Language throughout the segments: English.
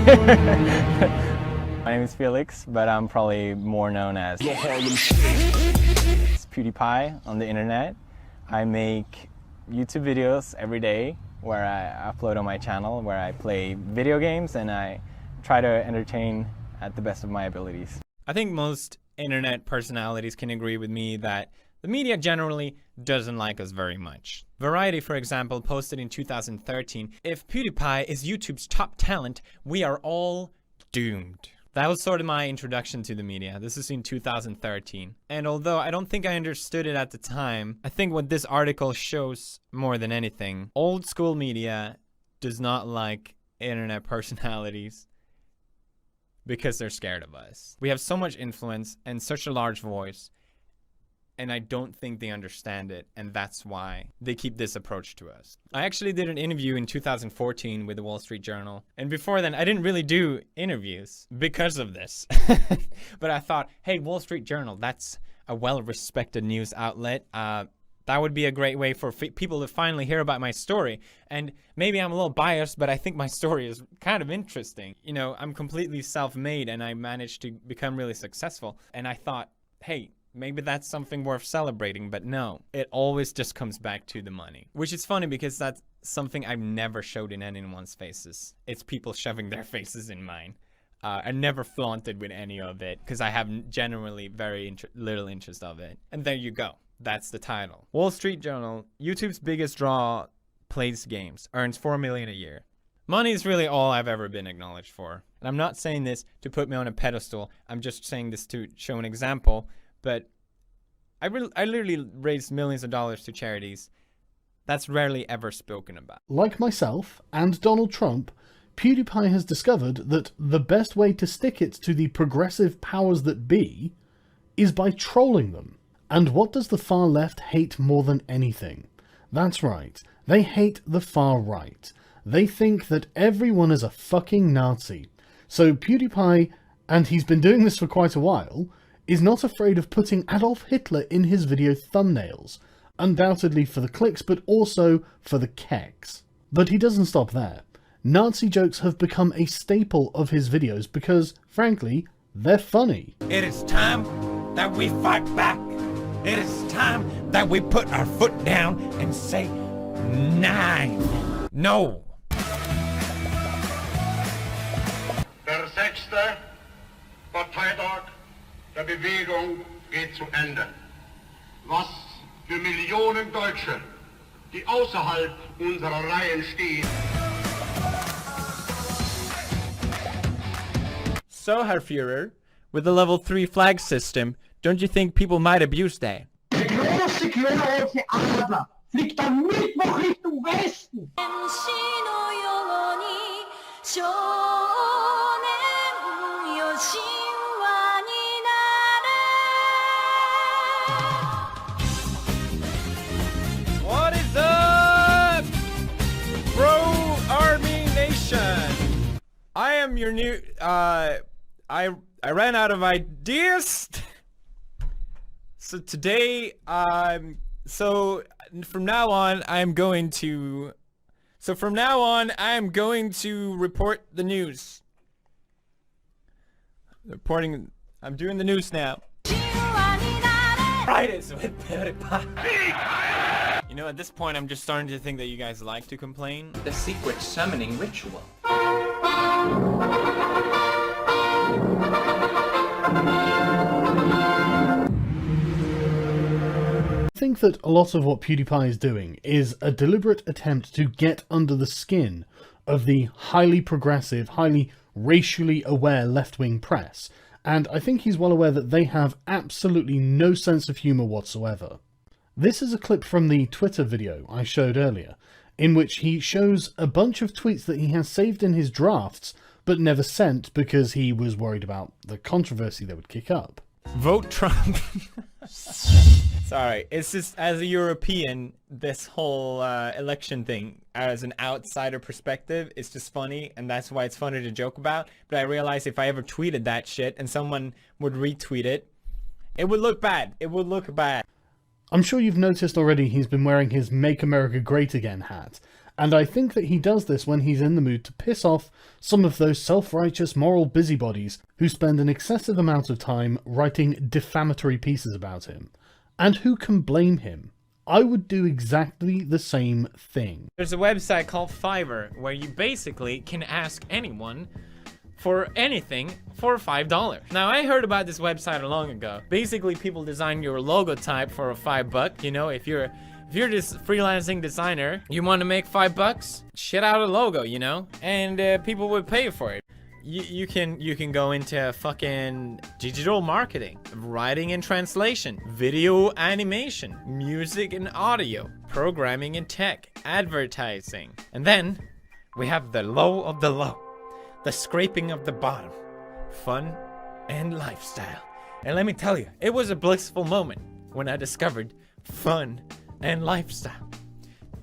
My name is Felix, but I'm probably more known as PewDiePie on the internet. I make YouTube videos every day where I upload on my channel, where I play video games and I try to entertain at the best of my abilities. I think most internet personalities can agree with me that the media generally doesn't like us very much. Variety, for example, posted in 2013, "If PewDiePie is YouTube's top talent, we are all doomed." That was sort of my introduction to the media. This is in 2013. And although I don't think I understood it at the time, I think what this article shows more than anything, old school media does not like internet personalities because they're scared of us. We have so much influence and such a large voice, and I don't think they understand it, and that's why they keep this approach to us. I actually did an interview in 2014 with the Wall Street Journal, and before then I didn't really do interviews because of this. But I thought, hey, Wall Street Journal, that's a well-respected news outlet. That would be a great way for people to finally hear about my story. And maybe I'm a little biased, but I think my story is kind of interesting. You know, I'm completely self-made and I managed to become really successful. And I thought, hey, maybe that's something worth celebrating, but no, it always just comes back to the money. Which is funny because that's something I've never showed in anyone's faces. It's people shoving their faces in mine. I never flaunted with any of it because I have generally very little interest of it. And there you go. That's the title. Wall Street Journal, YouTube's biggest draw, plays games, earns $4 million a year. Money is really all I've ever been acknowledged for. And I'm not saying this to put me on a pedestal. I'm just saying this to show an example. But I literally raised millions of dollars to charities. That's rarely ever spoken about. Like myself and Donald Trump, PewDiePie has discovered that the best way to stick it to the progressive powers that be is by trolling them. And what does the far left hate more than anything? That's right, they hate the far right. They think that everyone is a fucking Nazi. So PewDiePie, and he's been doing this for quite a while, is not afraid of putting Adolf Hitler in his video thumbnails, undoubtedly for the clicks but also for the keks. But he doesn't stop there. Nazi jokes have become a staple of his videos because, frankly, they're funny. It is time that we fight back. It is time that we put our foot down and say 9. No. Der 6. Parteitag der Bewegung geht zu Ende. Was für Millionen Deutsche, die außerhalb unserer Reihen stehen. So, Herr Führer, with the level 3 flag system, don't you think people might abuse that? Der große knallrote Adler fliegt am Mittwoch Richtung Westen. What is up, Bro Army Nation? I am your new, I ran out of ideas. So today, so from now on, I'm going to report the news. I'm doing the news now. Fridays with PewDiePie. You know, at this point, I'm just starting to think that you guys like to complain. The secret summoning ritual. I think that a lot of what PewDiePie is doing is a deliberate attempt to get under the skin of the highly progressive, highly racially aware left-wing press, and I think he's well aware that they have absolutely no sense of humour whatsoever. This is a clip from the Twitter video I showed earlier, in which he shows a bunch of tweets that he has saved in his drafts, but never sent because he was worried about the controversy they would kick up. Vote Trump. Sorry, it's just, as a European, this whole election thing, as an outsider perspective, it's just funny, and that's why it's funny to joke about. But I realized if I ever tweeted that shit and someone would retweet it, it would look bad. It would look bad. I'm sure you've noticed already he's been wearing his Make America Great Again hat, And I think that he does this when he's in the mood to piss off some of those self-righteous moral busybodies who spend an excessive amount of time writing defamatory pieces about him. And who can blame him? I would do exactly the same thing. There's a website called Fiverr where you basically can ask anyone for anything for $5. Now, I heard about this website long ago. Basically, people design your logo type for a $5. You know, if you're this freelancing designer, you want to make $5, shit out a logo, you know, and people would pay for it. You can go into fucking digital marketing, writing and translation, video animation, music and audio, programming and tech, advertising. And then we have the low of the low, the scraping of the bottom, fun and lifestyle. And let me tell you, it was a blissful moment when I discovered fun and lifestyle.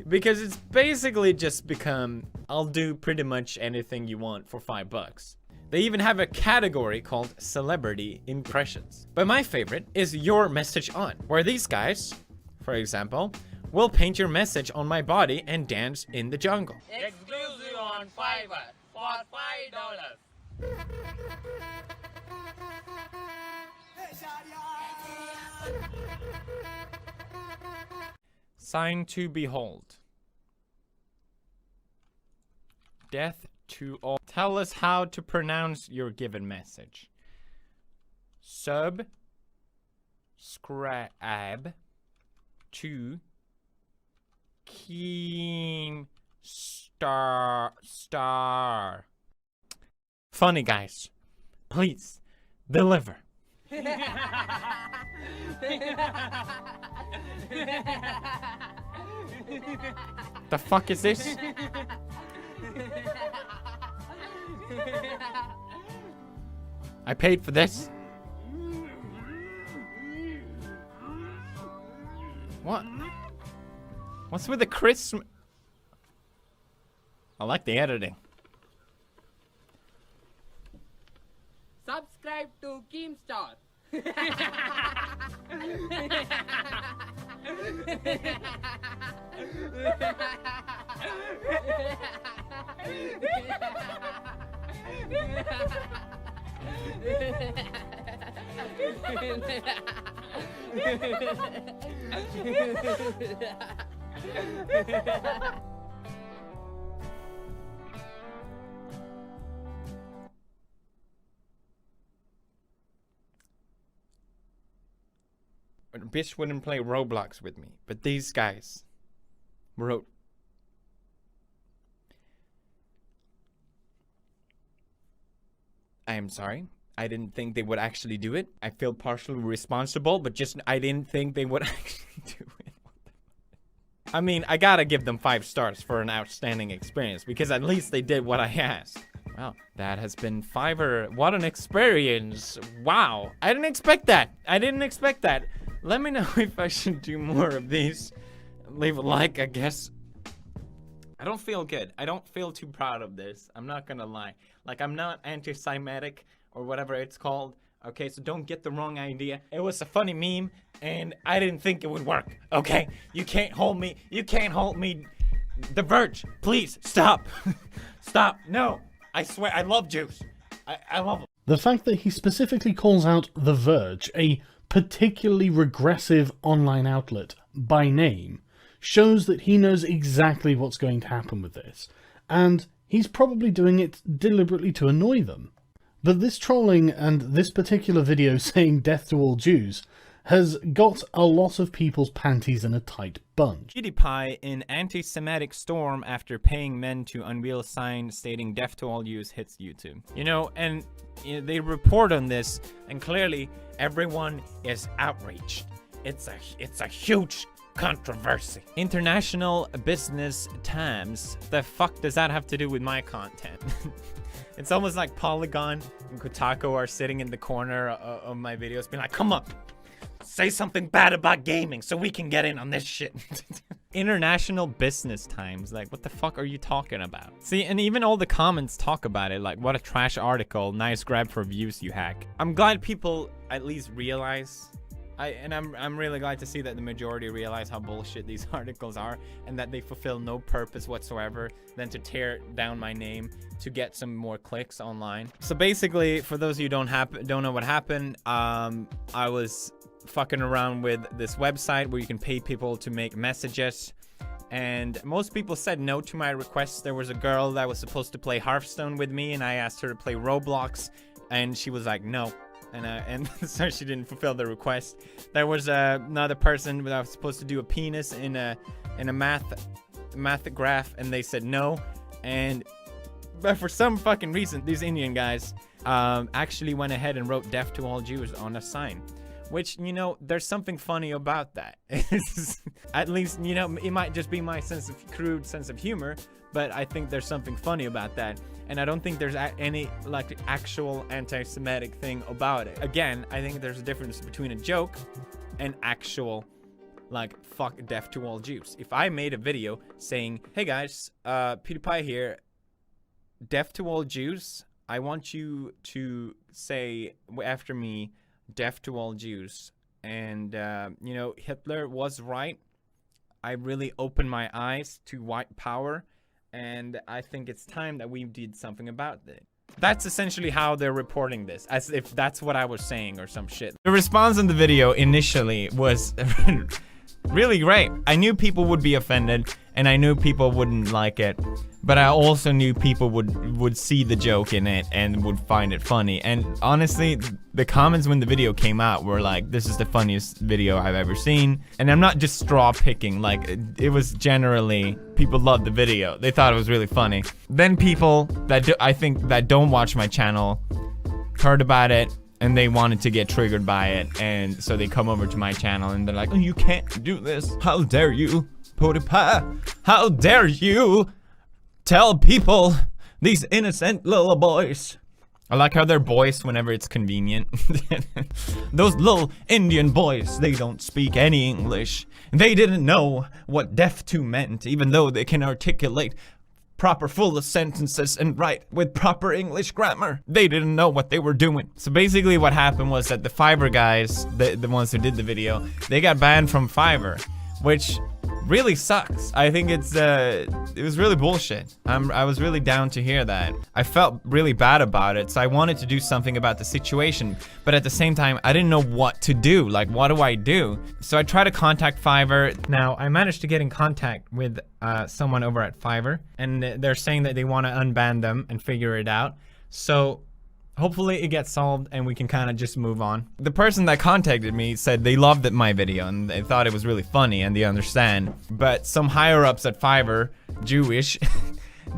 Because it's basically just become, I'll do pretty much anything you want for $5. They even have a category called Celebrity Impressions. But my favorite is Your Message On, where these guys, for example, will paint your message on my body and dance in the jungle. Exclusive on Fiverr for $5. Sign to behold. Death to all. Tell us how to pronounce your given message. Subscribe to Keemstar. Funny guys, please deliver. The fuck is this? I paid for this. What? What's with the Christmas? I like the editing. Subscribe to Keemstar. A bitch wouldn't play Roblox with me, but these guys wrote. I am sorry. I didn't think they would actually do it. I feel partially responsible, but just I didn't think they would actually do it. I mean, I gotta give them 5 stars for an outstanding experience because at least they did what I asked. Well, that has been Fiverr. What an experience. Wow. I didn't expect that. I didn't expect that. Let me know if I should do more of these. Leave a like, I guess. I don't feel good. I don't feel too proud of this. I'm not gonna lie. Like, I'm not anti-Semitic or whatever it's called. Okay, so don't get the wrong idea. It was a funny meme, and I didn't think it would work. Okay, you can't hold me. You can't hold me. The Verge, please, stop. Stop, no. I swear, I love Jews. I love them. The fact that he specifically calls out The Verge, a particularly regressive online outlet, by name, shows that he knows exactly what's going to happen with this, and he's probably doing it deliberately to annoy them. But this trolling and this particular video saying death to all Jews has got a lot of people's panties in a tight bunch. PewDiePie in anti-Semitic storm after paying men to unveil sign stating death to all Jews hits YouTube. You know, and they report on this, and clearly everyone is outraged. It's a huge controversy. International Business Times. The fuck does that have to do with my content? It's almost like Polygon and Kotaku are sitting in the corner of my videos being like, come on, say something bad about gaming so we can get in on this shit. International Business Times. Like, what the fuck are you talking about? See, and even all the comments talk about it. Like, what a trash article. Nice grab for views, you hack. I'm glad people at least realize I'm really glad to see that the majority realize how bullshit these articles are, and that they fulfill no purpose whatsoever than to tear down my name to get some more clicks online. So basically, for those of you who don't know what happened, I was fucking around with this website where you can pay people to make messages, and most people said no to my requests. There was a girl that was supposed to play Hearthstone with me, and I asked her to play Roblox, and she was like, no. And so she didn't fulfill the request. There was another person that was supposed to do a penis in a math graph, and they said no. But for some fucking reason, these Indian guys actually went ahead and wrote "Death to all Jews" on a sign. Which, you know, there's something funny about that. At least, you know, it might just be my crude sense of humor, but I think there's something funny about that. And I don't think there's any, like, actual anti-Semitic thing about it. Again, I think there's a difference between a joke and actual, like, fuck death to all Jews. If I made a video saying, hey guys, PewDiePie here, death to all Jews, I want you to say after me, death to all Jews. And, you know, Hitler was right. I really opened my eyes to white power. And I think it's time that we did something about it. That's essentially how they're reporting this, as if that's what I was saying or some shit. The response on the video initially was really great. I knew people would be offended, and I knew people wouldn't like it, but I also knew people would see the joke in it and would find it funny. And honestly, the comments when the video came out were like, this is the funniest video I've ever seen. And I'm not just straw picking, like, it was generally, people loved the video. They thought it was really funny. Then people that I think that don't watch my channel heard about it, and they wanted to get triggered by it, and so they come over to my channel and they're like, oh, you can't do this. How dare you, PewDiePie? How dare you tell people, these innocent little boys. I like how they're boys whenever it's convenient. Those little Indian boys, they don't speak any English. They didn't know what deaf to meant, even though they can articulate proper full sentences and write with proper English grammar. They didn't know what they were doing. So basically what happened was that the Fiverr guys, the ones who did the video, they got banned from Fiverr, which really sucks. I think it was really bullshit. I was really down to hear that. I felt really bad about it, so I wanted to do something about the situation, but at the same time, I didn't know what to do. Like, what do I do? So I tried to contact Fiverr. Now, I managed to get in contact with someone over at Fiverr, and they're saying that they want to unban them and figure it out. So hopefully it gets solved and we can kind of just move on. The person that contacted me said they loved my video and they thought it was really funny and they understand. But some higher ups at Fiverr, Jewish,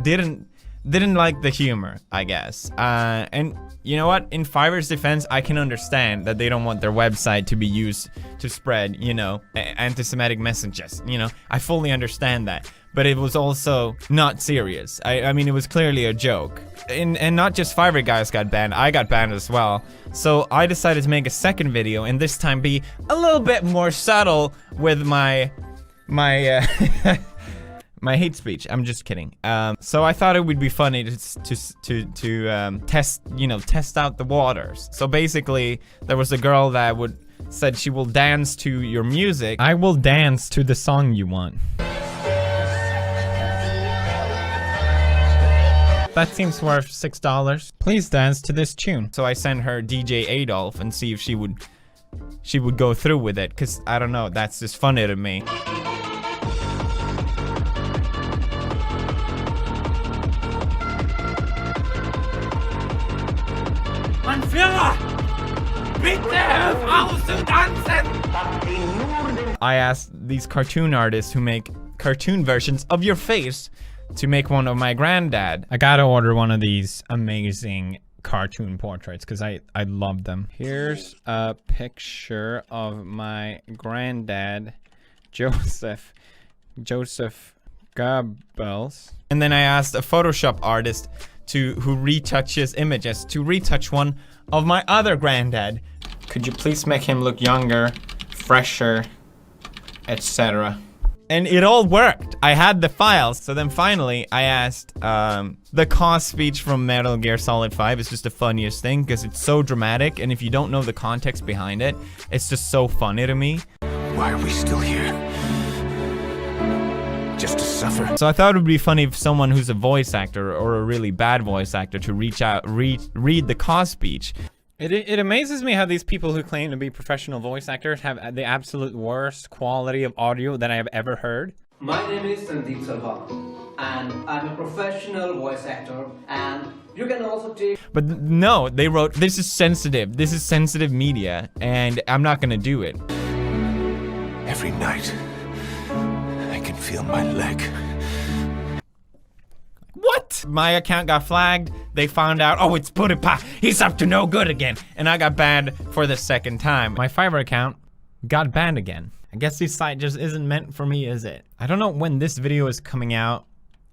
didn't like the humor, I guess. And you know what? In Fiverr's defense, I can understand that they don't want their website to be used to spread, you know, anti-Semitic messages. You know, I fully understand that. But it was also not serious. I mean, it was clearly a joke. And not just Fiverr guys got banned, I got banned as well. So I decided to make a second video and this time be a little bit more subtle with my my hate speech. I'm just kidding. So I thought it would be funny to test out the waters. So basically, there was a girl that said she will dance to your music. I will dance to the song you want. That seems worth $6. Please dance to this tune. So I sent her DJ Adolf and see if she would go through with it, cause I don't know, that's just funny to me. Mein Führer! Bitte hör auf zu tanzen! I asked these cartoon artists who make cartoon versions of your face to make one of my granddad. I gotta order one of these amazing cartoon portraits because I love them. Here's a picture of my granddad, Joseph Goebbels. And then I asked a Photoshop artist who retouches images to retouch one of my other granddad. Could you please make him look younger, fresher, etc. And it all worked. I had the files. So then finally, I asked, the cause speech from Metal Gear Solid 5 is just the funniest thing because it's so dramatic. And if you don't know the context behind it, it's just so funny to me. Why are we still here? Just to suffer? So I thought it would be funny if someone who's a voice actor or a really bad voice actor to reach out, read the cause speech. It amazes me how these people who claim to be professional voice actors have the absolute worst quality of audio that I have ever heard. My name is Sandeep Salva, and I'm a professional voice actor, and you can also take... But no, they wrote, this is sensitive media, and I'm not gonna do it. Every night, I can feel my leg. What? My account got flagged. They found out, oh, it's PewDiePie. He's up to no good again. And I got banned for the second time. My Fiverr account got banned again. I guess this site just isn't meant for me, is it? I don't know when this video is coming out.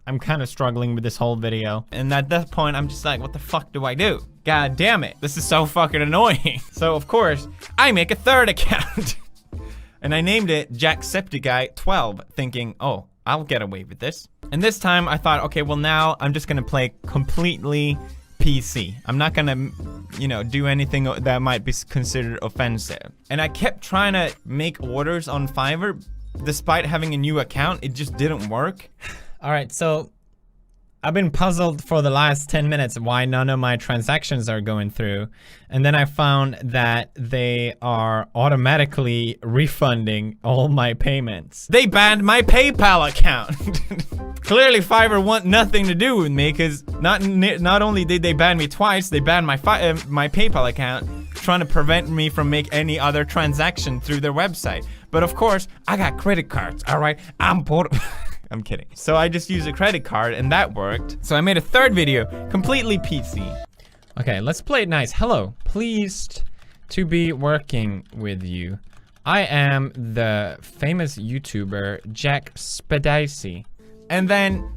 I'm kind of struggling with this whole video. And at that point, I'm just like, what the fuck do I do? God damn it. This is so fucking annoying. So of course, I make a third account. And I named it Jacksepticeye12, thinking, oh, I'll get away with this. And this time I thought, okay, well now I'm just gonna play completely PC. I'm not gonna, you know, do anything that might be considered offensive. And I kept trying to make orders on Fiverr. Despite having a new account, it just didn't work. All right, so I've been puzzled for the last 10 minutes why none of my transactions are going through. And then I found that they are automatically refunding all my payments. They banned my PayPal account. Clearly Fiverr want nothing to do with me because not only did they ban me twice, they banned my PayPal account, trying to prevent me from making any other transaction through their website. But of course, I got credit cards, all right? I'm kidding. So I just used a credit card and that worked. So I made a third video, completely PC. Okay, let's play it nice. Hello, pleased to be working with you. I am the famous YouTuber Jacksepticeye. And then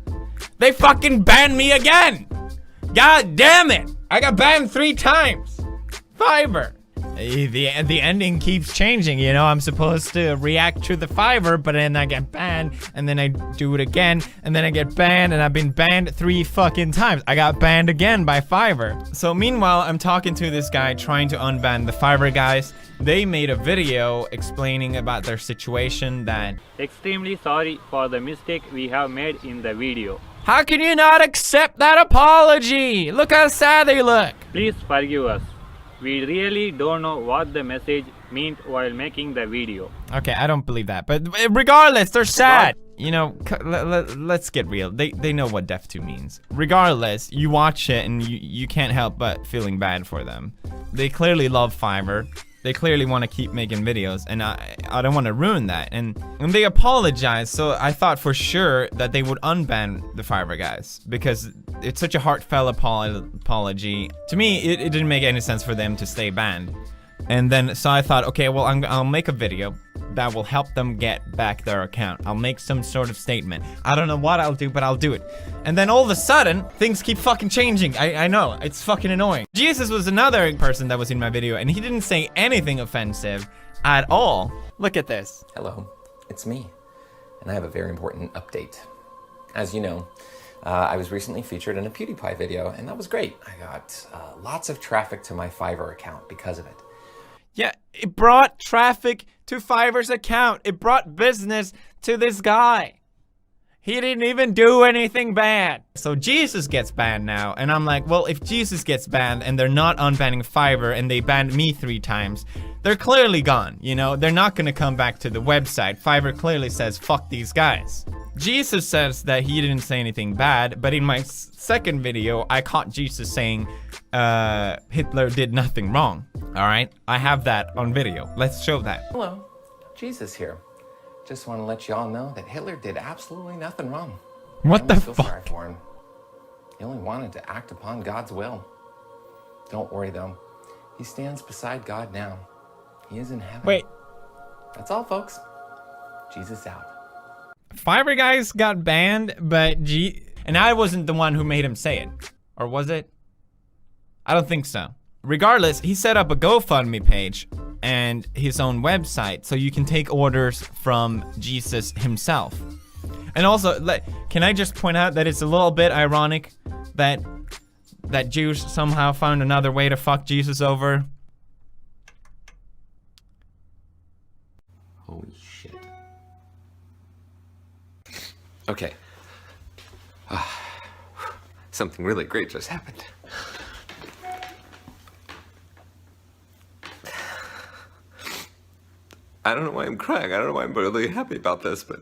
they fucking banned me again. God damn it. I got banned 3 times. Fiverr. The ending keeps changing, you know. I'm supposed to react to the Fiverr, but then I get banned, and then I do it again, and then I get banned, and I've been banned 3 fucking times. I got banned again by Fiverr. So meanwhile, I'm talking to this guy trying to unban the Fiverr guys. They made a video explaining about their situation that... Extremely sorry for the mistake we have made in the video. How can you not accept that apology? Look how sad they look. Please forgive us. We really don't know what the message meant while making the video. Okay, I don't believe that, but regardless, they're sad. You know, let's get real. They know what Def 2 means. Regardless, you watch it and you can't help but feeling bad for them. They clearly love Fiverr. They clearly want to keep making videos, and I don't want to ruin that. And they apologize, so I thought for sure that they would unban the Fiverr guys because it's such a heartfelt apology. To me, it didn't make any sense for them to stay banned. And then, so I thought, okay, well, I'll make a video that will help them get back their account. I'll make some sort of statement. I don't know what I'll do, but I'll do it. And then all of a sudden, things keep fucking changing. I know, it's fucking annoying. Jesus was another person that was in my video, and he didn't say anything offensive at all. Look at this. Hello, it's me, and I have a very important update. As you know, I was recently featured in a PewDiePie video, and that was great. I got lots of traffic to my Fiverr account because of it. Yeah, it brought traffic to Fiverr's account. It brought business to this guy. He didn't even do anything bad. So Jesus gets banned now, and I'm like, well, if Jesus gets banned and they're not unbanning Fiverr and they banned me 3 times, they're clearly gone, you know? They're not gonna come back to the website. Fiverr clearly says, fuck these guys. Jesus says that he didn't say anything bad, but in my second video, I caught Jesus saying Hitler did nothing wrong. All right, I have that on video. Let's show that. Hello, Jesus here. Just want to let you all know that Hitler did absolutely nothing wrong. What the fuck? Sorry for him. He only wanted to act upon God's will. Don't worry though. He stands beside God now. He is in heaven. Wait. That's all, folks. Jesus out. Fiverr guys got banned, but and I wasn't the one who made him say it. Or was it? I don't think so. Regardless, he set up a GoFundMe page, and and his own website, so you can take orders from Jesus himself. And also, can I just point out that it's a little bit ironic that Jews somehow found another way to fuck Jesus over? Holy shit. Okay. Something really great just happened. I don't know why I'm crying. I don't know why I'm really happy about this, but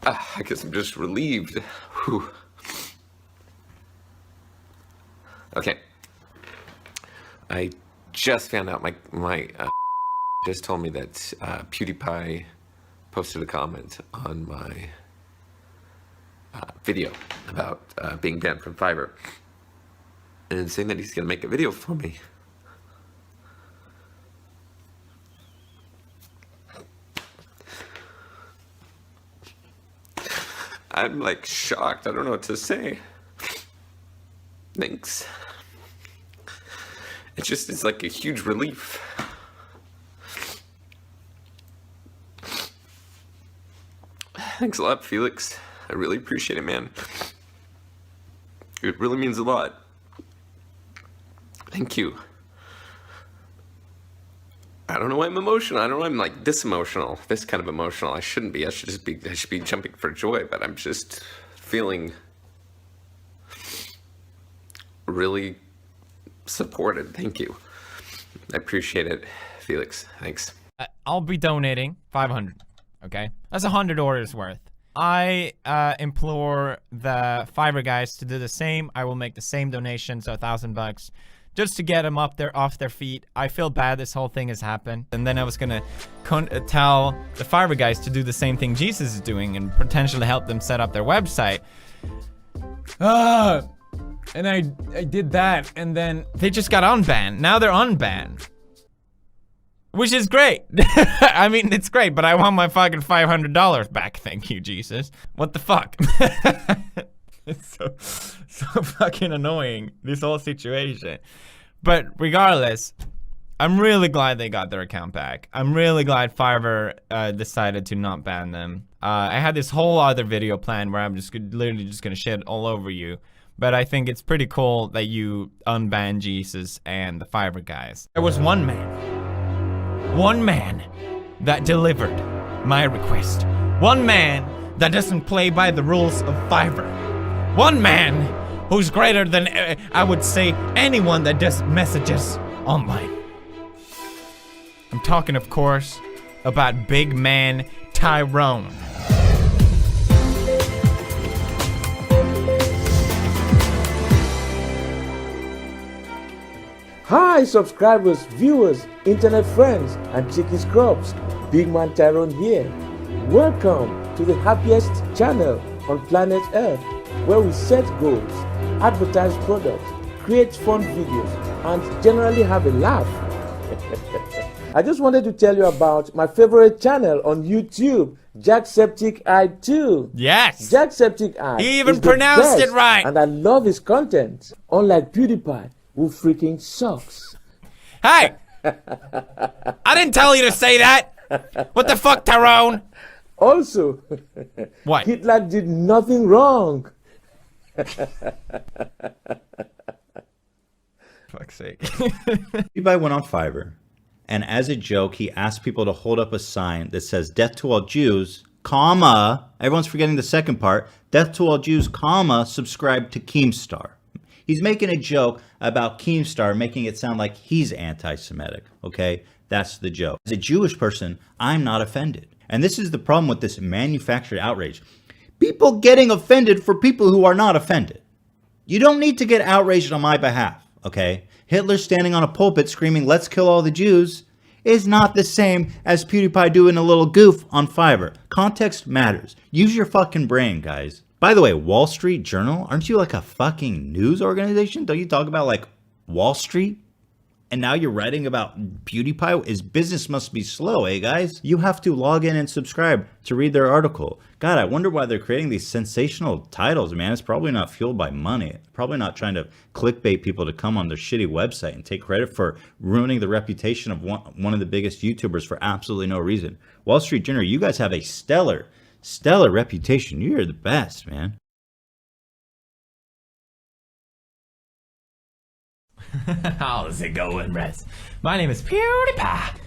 I guess I'm just relieved. Whew. Okay. I just found out my just told me that PewDiePie posted a comment on my video about being banned from Fiverr, and saying that he's gonna make a video for me. I'm like shocked. I don't know what to say. Thanks. It's like a huge relief. Thanks a lot, Felix. I really appreciate it, man. It really means a lot. Thank you. I don't know why I'm emotional. I don't know why I'm like this emotional, this kind of emotional. I shouldn't be. I should be jumping for joy, but I'm just feeling really supported. Thank you. I appreciate it, Felix. Thanks. I'll be donating 500. Okay, that's 100 orders worth. I implore the Fiverr guys to do the same. I will make the same donation, so $1,000, just to get them up there off their feet. I feel bad this whole thing has happened, and then I was gonna tell the Fiverr guys to do the same thing Jesus is doing and potentially help them set up their website. And I did that, and then they just got unbanned. Now they're unbanned. Which is great. I mean, it's great, but I want my fucking $500 back. Thank you, Jesus. What the fuck? It's so fucking annoying, this whole situation. But regardless, I'm really glad they got their account back. I'm really glad Fiverr decided to not ban them. I had this whole other video planned where I'm just literally just gonna shit all over you. But I think it's pretty cool that you unbanned Jesus and the Fiverr guys. There was one man that delivered my request. One man that doesn't play by the rules of Fiverr. One man who's greater than, I would say, anyone that does messages online. I'm talking, of course, about big man Tyrone. Hi subscribers, viewers, internet friends, and chicken scrubs. Big Man Tyrone here. Welcome to the happiest channel on planet Earth, where we set goals, advertise products, create fun videos, and generally have a laugh. I just wanted to tell you about my favorite channel on YouTube, Jacksepticeye 2. Yes! Jacksepticeye. He even pronounced it right! And I love his content. Unlike PewDiePie, who freaking sucks. Hey! I didn't tell you to say that! What the fuck, Tyrone? Also, what? Hitler did nothing wrong. Fuck's sake. PewDiePie went on Fiverr, and as a joke, he asked people to hold up a sign that says, "Death to all Jews, comma," everyone's forgetting the second part, "Death to all Jews, comma, subscribe to Keemstar." He's making a joke about Keemstar, making it sound like he's anti-Semitic, okay? That's the joke. As a Jewish person, I'm not offended. And this is the problem with this manufactured outrage. People getting offended for people who are not offended. You don't need to get outraged on my behalf, okay? Hitler standing on a pulpit screaming, "Let's kill all the Jews," is not the same as PewDiePie doing a little goof on Fiverr. Context matters. Use your fucking brain, guys. By the way, Wall Street Journal, aren't you like a fucking news organization? Don't you talk about like Wall Street? And now you're writing about PewDiePie? His business must be slow, eh, guys? You have to log in and subscribe to read their article. God, I wonder why they're creating these sensational titles, man. It's probably not fueled by money. Probably not trying to clickbait people to come on their shitty website and take credit for ruining the reputation of one of the biggest YouTubers for absolutely no reason. Wall Street Journal, you guys have a stellar reputation. You're the best, man. How's it going, Rez? My name is PewDiePie.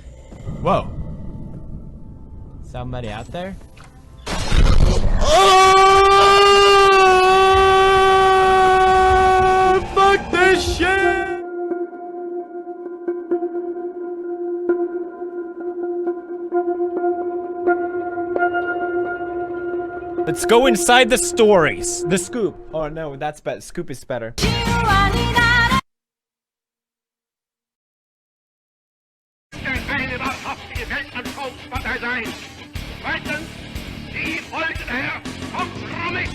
Whoa. Somebody out there? Oh, fuck this shit! Let's go inside the stories. The scoop. Oh no, that's better. Scoop is better. Eine wahrhaftige Weltanschauungspartei sein. Zweitens, die folgt daher vom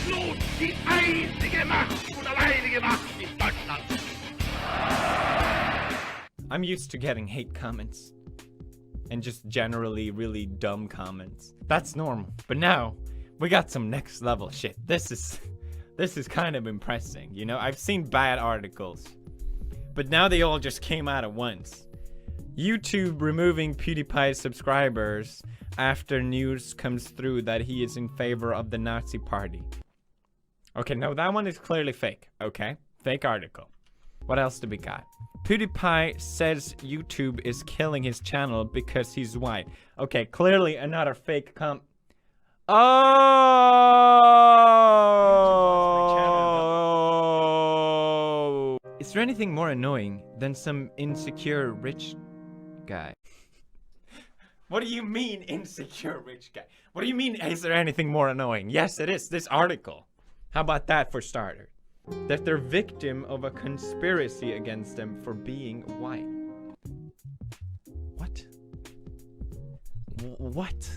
Blut, die einzige Macht und alleinige Macht in Deutschland. I'm used to getting hate comments. And just generally really dumb comments. That's normal. But now, we got some next level shit. This is kind of impressing, you know? I've seen bad articles. But now they all just came out at once. YouTube removing PewDiePie's subscribers after news comes through that he is in favor of the Nazi party. Okay, no, that one is clearly fake, okay? Fake article. What else do we got? PewDiePie says YouTube is killing his channel because he's white. Okay, clearly another fake Oh! Is there anything more annoying than some insecure rich guy? What do you mean insecure rich guy? What do you mean is there anything more annoying? Yes, it is. This article. How about that for starter? That they're victim of a conspiracy against them for being white. What? What?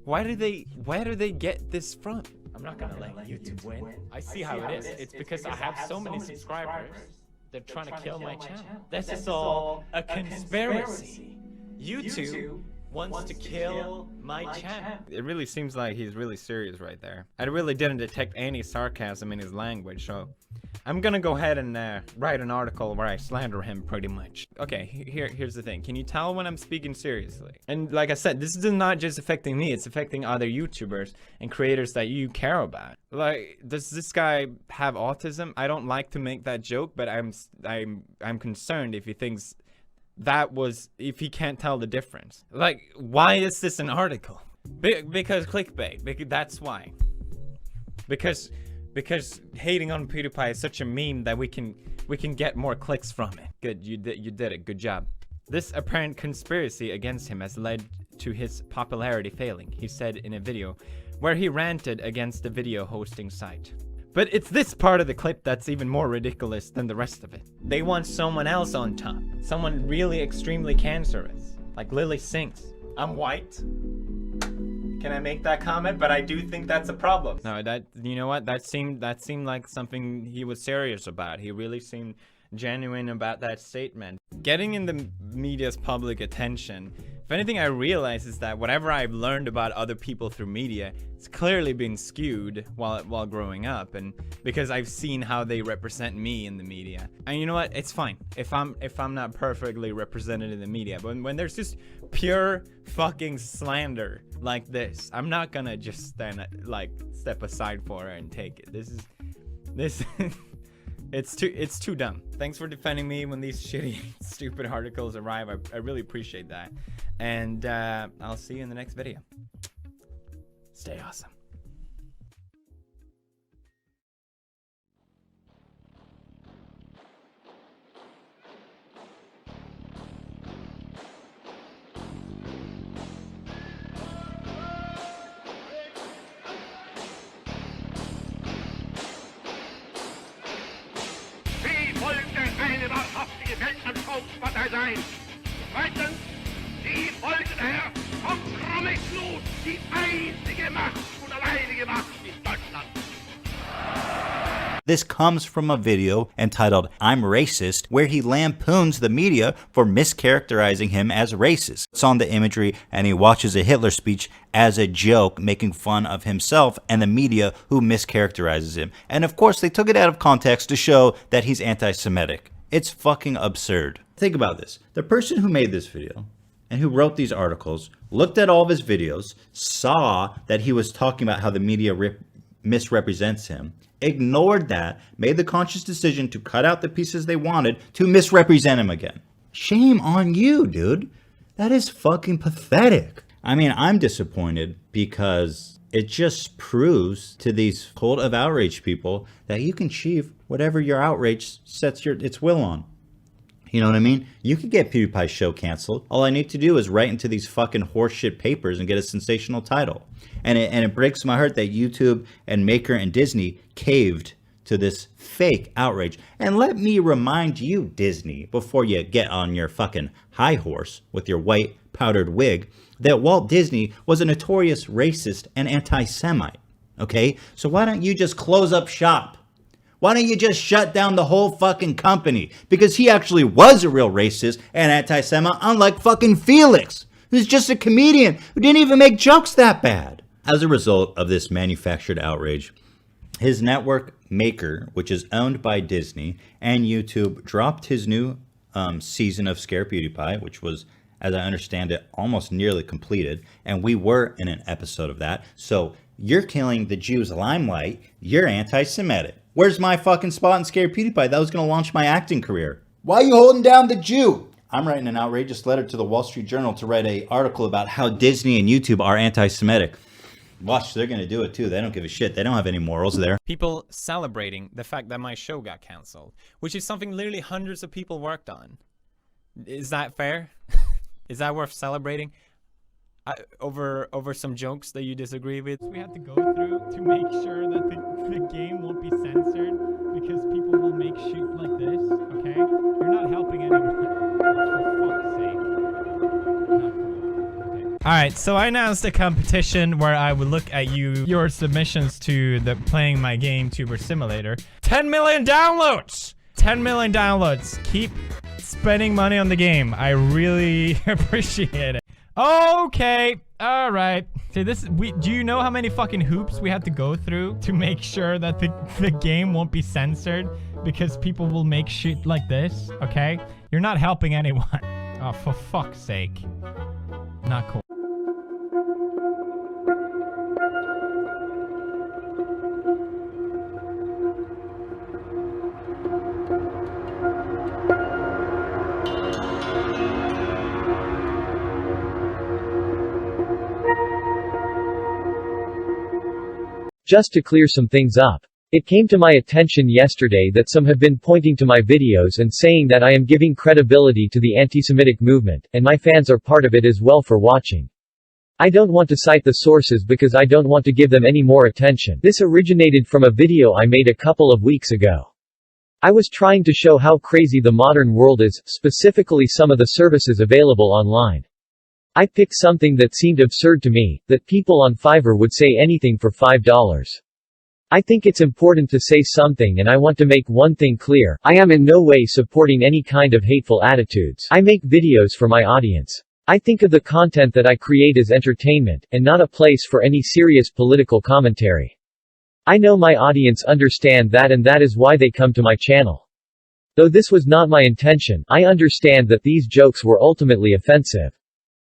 Why do they get this from? I'm not gonna let YouTube win. I see how it is. It's because I have so many subscribers. They're trying to kill my channel. This is all a conspiracy. YouTube wants to kill my channel. It really seems like he's really serious right there. I really didn't detect any sarcasm in his language, so I'm gonna go ahead and write an article where I slander him pretty much. Okay, here's the thing. Can you tell when I'm speaking seriously? And like I said, this is not just affecting me, it's affecting other YouTubers and creators that you care about. Like, does this guy have autism? I don't like to make that joke, but I'm concerned if he thinks if he can't tell the difference. Like, why is this an article? Because clickbait. That's why. Because hating on PewDiePie is such a meme that we can get more clicks from it. Good, you did it. Good job. This apparent conspiracy against him has led to his popularity failing, he said in a video where he ranted against the video hosting site. But it's this part of the clip that's even more ridiculous than the rest of it. They want someone else on top. Someone really extremely cancerous. Like Lily Sinks. I'm white. Can I make that comment? But I do think that's a problem. No, you know what? That seemed like something he was serious about. He really seemed genuine about that statement. Getting in the media's public attention, if anything I realize is that whatever I've learned about other people through media, it's clearly been skewed while growing up, and because I've seen how they represent me in the media. And you know what? It's fine if I'm not perfectly represented in the media, but when there's just pure fucking slander like this, I'm not gonna just step aside for it and take it. This It's too dumb. Thanks for defending me when these shitty, stupid articles arrive. I really appreciate that. And I'll see you in the next video. Stay awesome. Eine wahrhaftige Weltanschauungspartei sein. Zweitens, die folgt daher vom Blut, die einzige Macht und alleinige Macht in Deutschland. This comes from a video entitled I'm Racist, where he lampoons the media for mischaracterizing him as racist. It's on the imagery and he watches a Hitler speech as a joke, making fun of himself and the media who mischaracterizes him. And of course, they took it out of context to show that he's anti-Semitic. It's fucking absurd. Think about this. The person who made this video and who wrote these articles looked at all of his videos, saw that he was talking about how the media misrepresents him, ignored that, made the conscious decision to cut out the pieces they wanted to misrepresent him again. Shame on you, dude. That is fucking pathetic. I mean, I'm disappointed because it just proves to these cult of outrage people that you can achieve whatever your outrage sets its will on. You know what I mean? You could get PewDiePie's show canceled. All I need to do is write into these fucking horseshit papers and get a sensational title. And it breaks my heart that YouTube and Maker and Disney caved to this fake outrage. And let me remind you, Disney, before you get on your fucking high horse with your white powdered wig, that Walt Disney was a notorious racist and anti-Semite. Okay? So why don't you just close up shop? Why don't you just shut down the whole fucking company? Because he actually was a real racist and anti-Semite, unlike fucking Felix, who's just a comedian who didn't even make jokes that bad. As a result of this manufactured outrage, his network Maker, which is owned by Disney, and YouTube dropped his new season of Scare PewDiePie, which was, as I understand it, almost nearly completed. And we were in an episode of that. So you're killing the Jews' limelight. You're anti-Semitic. Where's my fucking spot in Scare PewDiePie? That was going to launch my acting career. Why are you holding down the Jew? I'm writing an outrageous letter to the Wall Street Journal to write an article about how Disney and YouTube are anti-Semitic. Watch, they're going to do it too. They don't give a shit. They don't have any morals there. People celebrating the fact that my show got canceled, which is something literally hundreds of people worked on. Is that fair? Is that worth celebrating? Over some jokes that you disagree with? We have to go through to make sure that the game won't be censored because people will make shit like this, okay? You're not helping anyone. For fuck's sake. Alright, so I announced a competition where I would look at your submissions to the Playing My Game Tuber Simulator. 10 million downloads! 10 million downloads. Keep spending money on the game. I really appreciate it. Okay, all right. So do you know how many fucking hoops we have to go through to make sure that the game won't be censored because people will make shit like this, okay? You're not helping anyone. Oh, for fuck's sake. Not cool. Just to clear some things up. It came to my attention yesterday that some have been pointing to my videos and saying that I am giving credibility to the anti-Semitic movement, and my fans are part of it as well for watching. I don't want to cite the sources because I don't want to give them any more attention. This originated from a video I made a couple of weeks ago. I was trying to show how crazy the modern world is, specifically some of the services available online. I picked something that seemed absurd to me, that people on Fiverr would say anything for $5. I think it's important to say something, and I want to make one thing clear. I am in no way supporting any kind of hateful attitudes. I make videos for my audience. I think of the content that I create as entertainment, and not a place for any serious political commentary. I know my audience understand that, and that is why they come to my channel. Though this was not my intention, I understand that these jokes were ultimately offensive.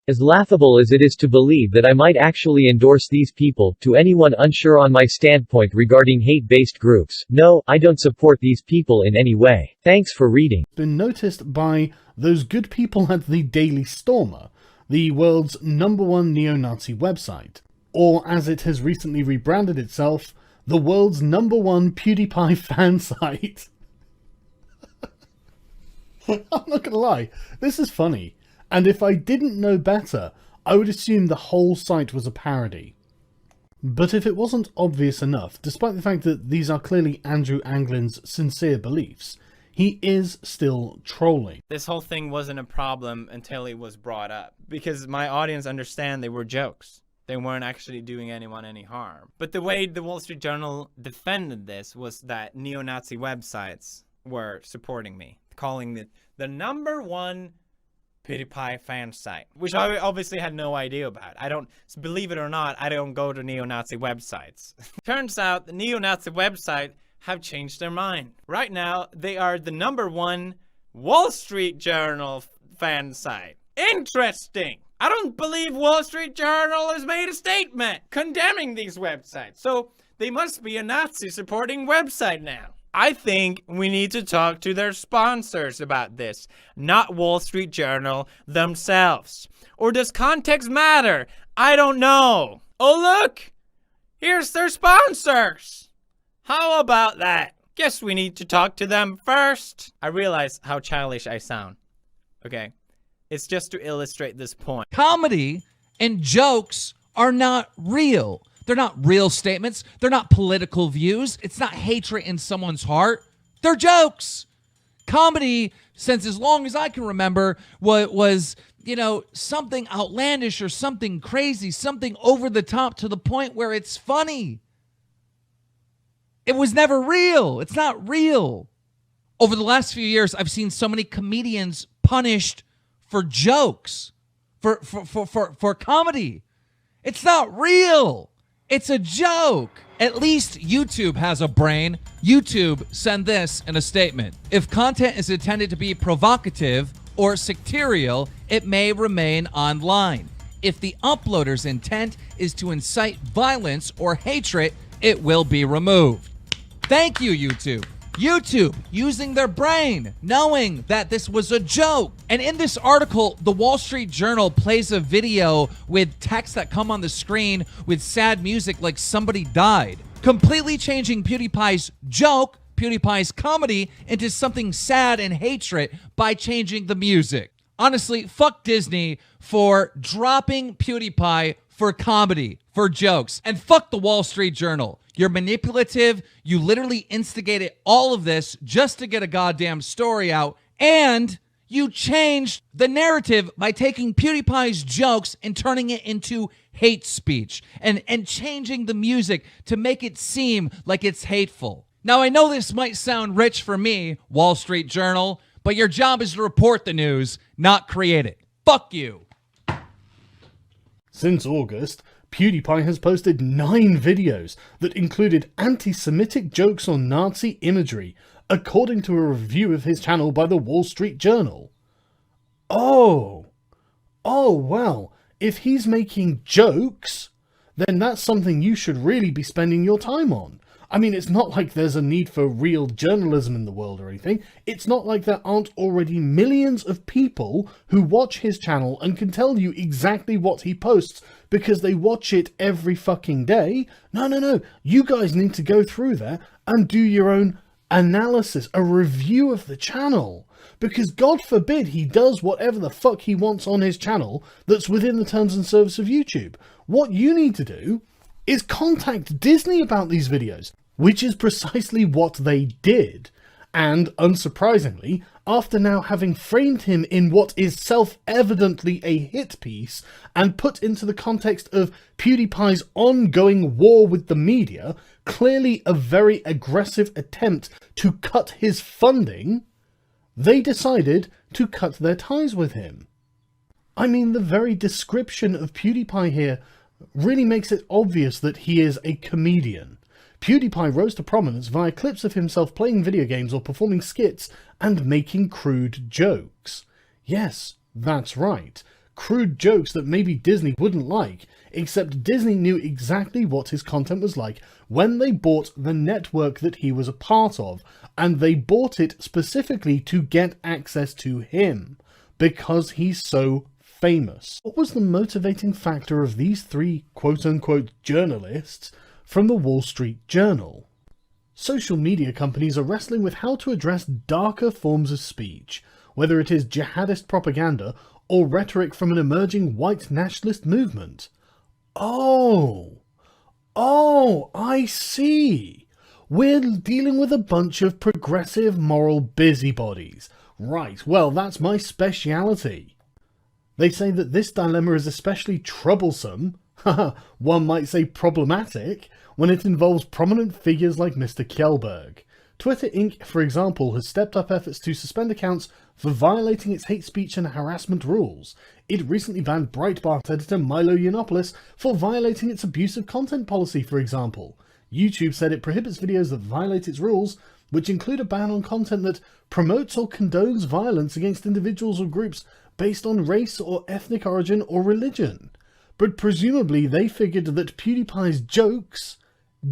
As laughable as it is to believe that I might actually endorse these people, to anyone unsure on my standpoint regarding hate-based groups, no, I don't support these people in any way. Thanks for reading. Been noticed by those good people at the Daily Stormer, the world's #1 neo-Nazi website, or as it has recently rebranded itself, the world's #1 PewDiePie fan site. I'm not gonna lie, this is funny. And if I didn't know better, I would assume the whole site was a parody. But if it wasn't obvious enough, despite the fact that these are clearly Andrew Anglin's sincere beliefs, he is still trolling. This whole thing wasn't a problem until it was brought up, because my audience understand they were jokes. They weren't actually doing anyone any harm. But the way the Wall Street Journal defended this was that neo-Nazi websites were supporting me, calling it the #1 PewDiePie fan site, which I obviously had no idea about. I don't, believe it or not, I don't go to neo-Nazi websites. Turns out the neo-Nazi website have changed their mind. Right now, they are the #1 Wall Street Journal fan site. Interesting. I don't believe Wall Street Journal has made a statement condemning these websites. So they must be a Nazi supporting website now. I think we need to talk to their sponsors about this, not Wall Street Journal themselves. Or does context matter? I don't know. Oh look! Here's their sponsors! How about that? Guess we need to talk to them first. I realize how childish I sound. Okay. It's just to illustrate this point. Comedy and jokes are not real. They're not real statements. They're not political views. It's not hatred in someone's heart. They're jokes. Comedy, since as long as I can remember, was, you know, something outlandish or something crazy, something over the top to the point where it's funny. It was never real. It's not real. Over the last few years, I've seen so many comedians punished for jokes, for comedy. It's not real. It's a joke. At least YouTube has a brain. YouTube send this in a statement. If content is intended to be provocative or sectarial, it may remain online. If the uploader's intent is to incite violence or hatred, it will be removed. Thank you, YouTube. YouTube using their brain, knowing that this was a joke. And in this article, the Wall Street Journal plays a video with text that come on the screen with sad music like somebody died, completely changing PewDiePie's joke, PewDiePie's comedy, into something sad and hatred by changing the music. Honestly, fuck Disney for dropping PewDiePie for comedy, for jokes, and fuck the Wall Street Journal. You're manipulative. You literally instigated all of this just to get a goddamn story out, and you changed the narrative by taking PewDiePie's jokes and turning it into hate speech and changing the music to make it seem like it's hateful. Now, I know this might sound rich for me, Wall Street Journal, but your job is to report the news, not create it. Fuck you. Since August, PewDiePie has posted 9 videos that included anti-Semitic jokes on Nazi imagery, according to a review of his channel by the Wall Street Journal. Oh, well, if he's making jokes, then that's something you should really be spending your time on. I mean, it's not like there's a need for real journalism in the world or anything. It's not like there aren't already millions of people who watch his channel and can tell you exactly what he posts because they watch it every fucking day. No. You guys need to go through there and do your own analysis, a review of the channel. Because God forbid he does whatever the fuck he wants on his channel that's within the terms and service of YouTube. What you need to do is contact Disney about these videos, which is precisely what they did. And unsurprisingly, after now having framed him in what is self-evidently a hit piece and put into the context of PewDiePie's ongoing war with the media, clearly a very aggressive attempt to cut his funding, they decided to cut their ties with him. I mean, the very description of PewDiePie here really makes it obvious that he is a comedian. PewDiePie rose to prominence via clips of himself playing video games or performing skits and making crude jokes. Yes, that's right. Crude jokes that maybe Disney wouldn't like, except Disney knew exactly what his content was like when they bought the network that he was a part of, and they bought it specifically to get access to him, because he's so famous. What was the motivating factor of these 3 quote-unquote journalists from the Wall Street Journal? Social media companies are wrestling with how to address darker forms of speech, whether it is jihadist propaganda or rhetoric from an emerging white nationalist movement. Oh, I see. We're dealing with a bunch of progressive moral busybodies. Right, well, that's my speciality. They say that this dilemma is especially troublesome, One might say problematic when it involves prominent figures like Mr. Kjellberg. Twitter Inc., for example, has stepped up efforts to suspend accounts for violating its hate speech and harassment rules. It recently banned Breitbart editor Milo Yiannopoulos for violating its abusive content policy, for example. YouTube said it prohibits videos that violate its rules, which include a ban on content that promotes or condones violence against individuals or groups based on race or ethnic origin or religion. But presumably they figured that PewDiePie's jokes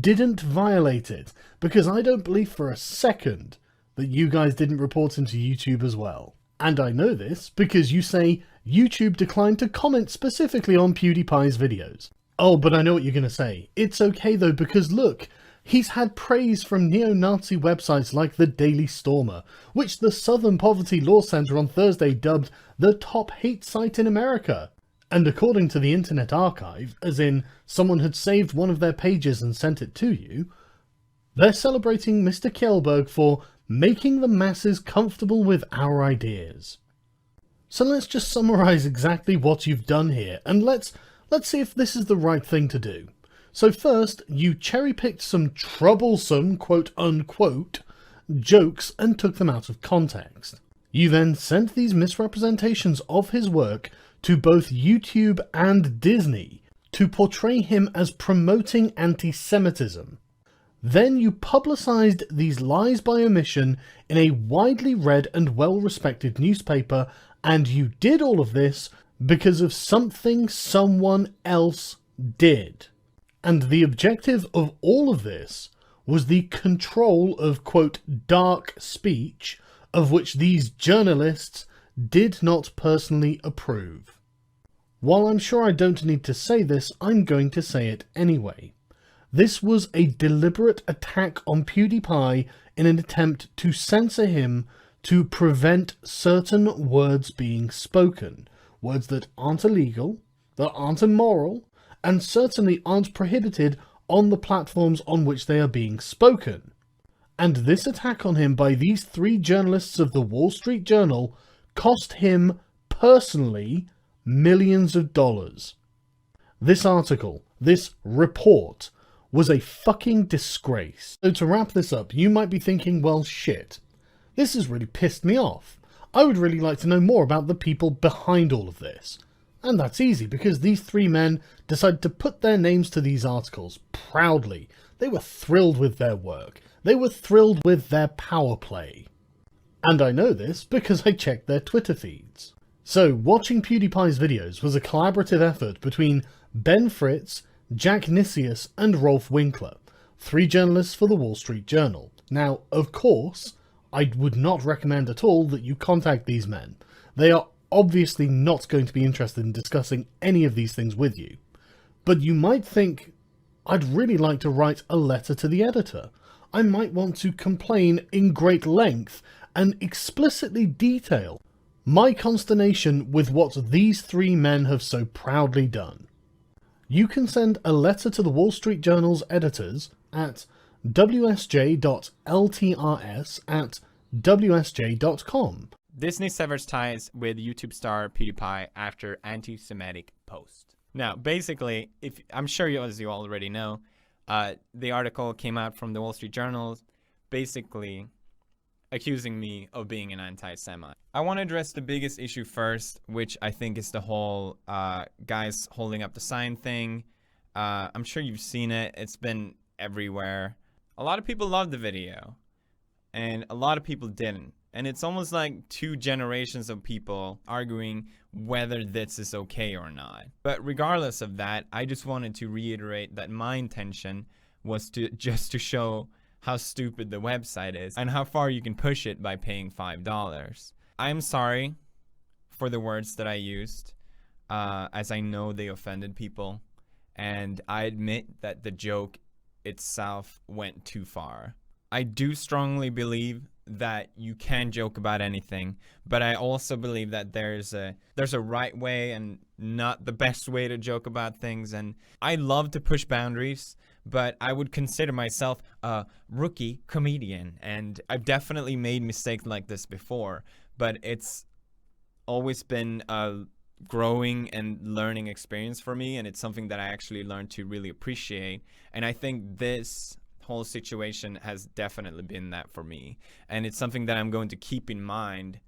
didn't violate it, because I don't believe for a second that you guys didn't report him to YouTube as well. And I know this because you say YouTube declined to comment specifically on PewDiePie's videos. Oh, but I know what you're going to say. It's okay though, because look, he's had praise from neo-Nazi websites like the Daily Stormer, which the Southern Poverty Law Center on Thursday dubbed the top hate site in America. And according to the Internet Archive, as in someone had saved one of their pages and sent it to you, they're celebrating Mr. Kjellberg for making the masses comfortable with our ideas. So let's just summarize exactly what you've done here, and let's see if this is the right thing to do. So first, you cherry-picked some troublesome, quote-unquote, jokes and took them out of context. You then sent these misrepresentations of his work to both YouTube and Disney to portray him as promoting anti-Semitism. Then you publicized these lies by omission in a widely read and well-respected newspaper, and you did all of this because of something someone else did. And the objective of all of this was the control of, quote, dark speech, of which these journalists did not personally approve. While I'm sure I don't need to say this, I'm going to say it anyway. This was a deliberate attack on PewDiePie in an attempt to censor him to prevent certain words being spoken. Words that aren't illegal, that aren't immoral, and certainly aren't prohibited on the platforms on which they are being spoken. And this attack on him by these three journalists of the Wall Street Journal cost him, personally, millions of dollars. This article, this report, was a fucking disgrace. So to wrap this up, you might be thinking, well shit, this has really pissed me off. I would really like to know more about the people behind all of this. And that's easy, because these three men decided to put their names to these articles proudly. They were thrilled with their work. They were thrilled with their power play. And I know this because I checked their Twitter feeds. So, watching PewDiePie's videos was a collaborative effort between Ben Fritz, Jack Nicias, and Rolf Winkler, three journalists for the Wall Street Journal. Now, of course, I would not recommend at all that you contact these men. They are obviously not going to be interested in discussing any of these things with you. But you might think, I'd really like to write a letter to the editor. I might want to complain in great length and explicitly detail my consternation with what these three men have so proudly done. You can send a letter to the Wall Street Journal's editors at wsj.ltrs@wsj.com. Disney severs ties with YouTube star PewDiePie after anti-Semitic post. Now, basically, I'm sure as you already know, the article came out from the Wall Street Journal, basically accusing me of being an anti-Semite. I want to address the biggest issue first, which I think is the whole guys holding up the sign thing. I'm sure you've seen it. It's been everywhere. A lot of people loved the video, and a lot of people didn't. And it's almost like two generations of people arguing whether this is okay or not. But regardless of that, I just wanted to reiterate that my intention was just to show how stupid the website is and how far you can push it by paying $5. I'm sorry for the words that I used, as I know they offended people, and I admit that the joke itself went too far. I do strongly believe that you can joke about anything, but I also believe that there's a right way and not the best way to joke about things. And I love to push boundaries, but I would consider myself a rookie comedian, and I've definitely made mistakes like this before, but it's always been a growing and learning experience for me, and it's something that I actually learned to really appreciate. And I think this whole situation has definitely been that for me, and it's something that I'm going to keep in mind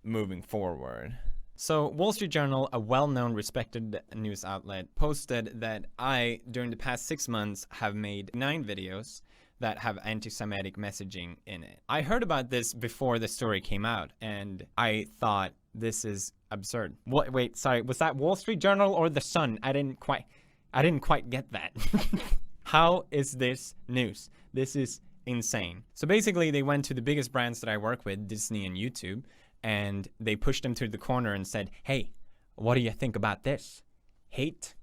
moving forward. So Wall Street Journal, a well-known, respected news outlet, posted that I, during the past 6 months, have made 9 videos that have anti-Semitic messaging in it. I heard about this before the story came out, and I thought, this is absurd. What? Wait, sorry, was that Wall Street Journal or The Sun? I didn't quite get that. How is this news? This is insane. So basically, they went to the biggest brands that I work with, Disney and YouTube, and they pushed them to the corner and said, hey, what do you think about this? Hate?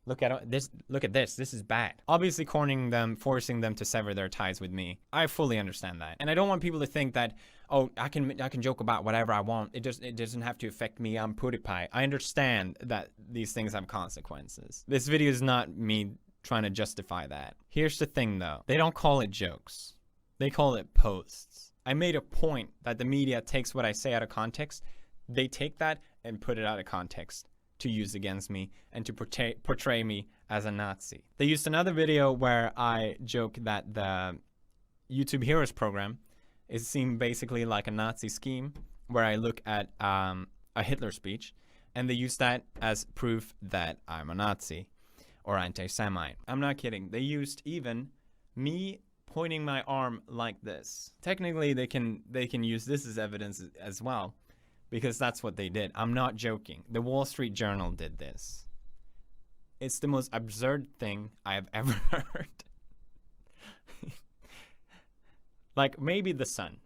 Look at this. Look at this. This is bad. Obviously cornering them, forcing them to sever their ties with me. I fully understand that. And I don't want people to think that, oh, I can joke about whatever I want. It doesn't have to affect me. I'm PewDiePie. I understand that these things have consequences. This video is not me trying to justify that. Here's the thing though. They don't call it jokes. They call it posts. I made a point that the media takes what I say out of context. They take that and put it out of context to use against me and to portray me as a Nazi. They used another video where I joke that the YouTube Heroes program is seen basically like a Nazi scheme, where I look at a Hitler speech, and they use that as proof that I'm a Nazi or anti-Semite. I'm not kidding. They used even me pointing my arm like this. Technically, they can use this as evidence as well, because that's what they did. I'm not joking. The Wall Street Journal did this. It's the most absurd thing I have ever heard. Like, maybe The Sun.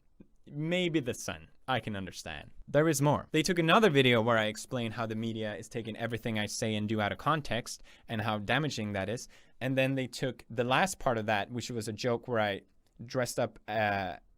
Maybe The Sun. I can understand. There is more. They took another video where I explain how the media is taking everything I say and do out of context and how damaging that is. And then they took the last part of that, which was a joke where I dressed up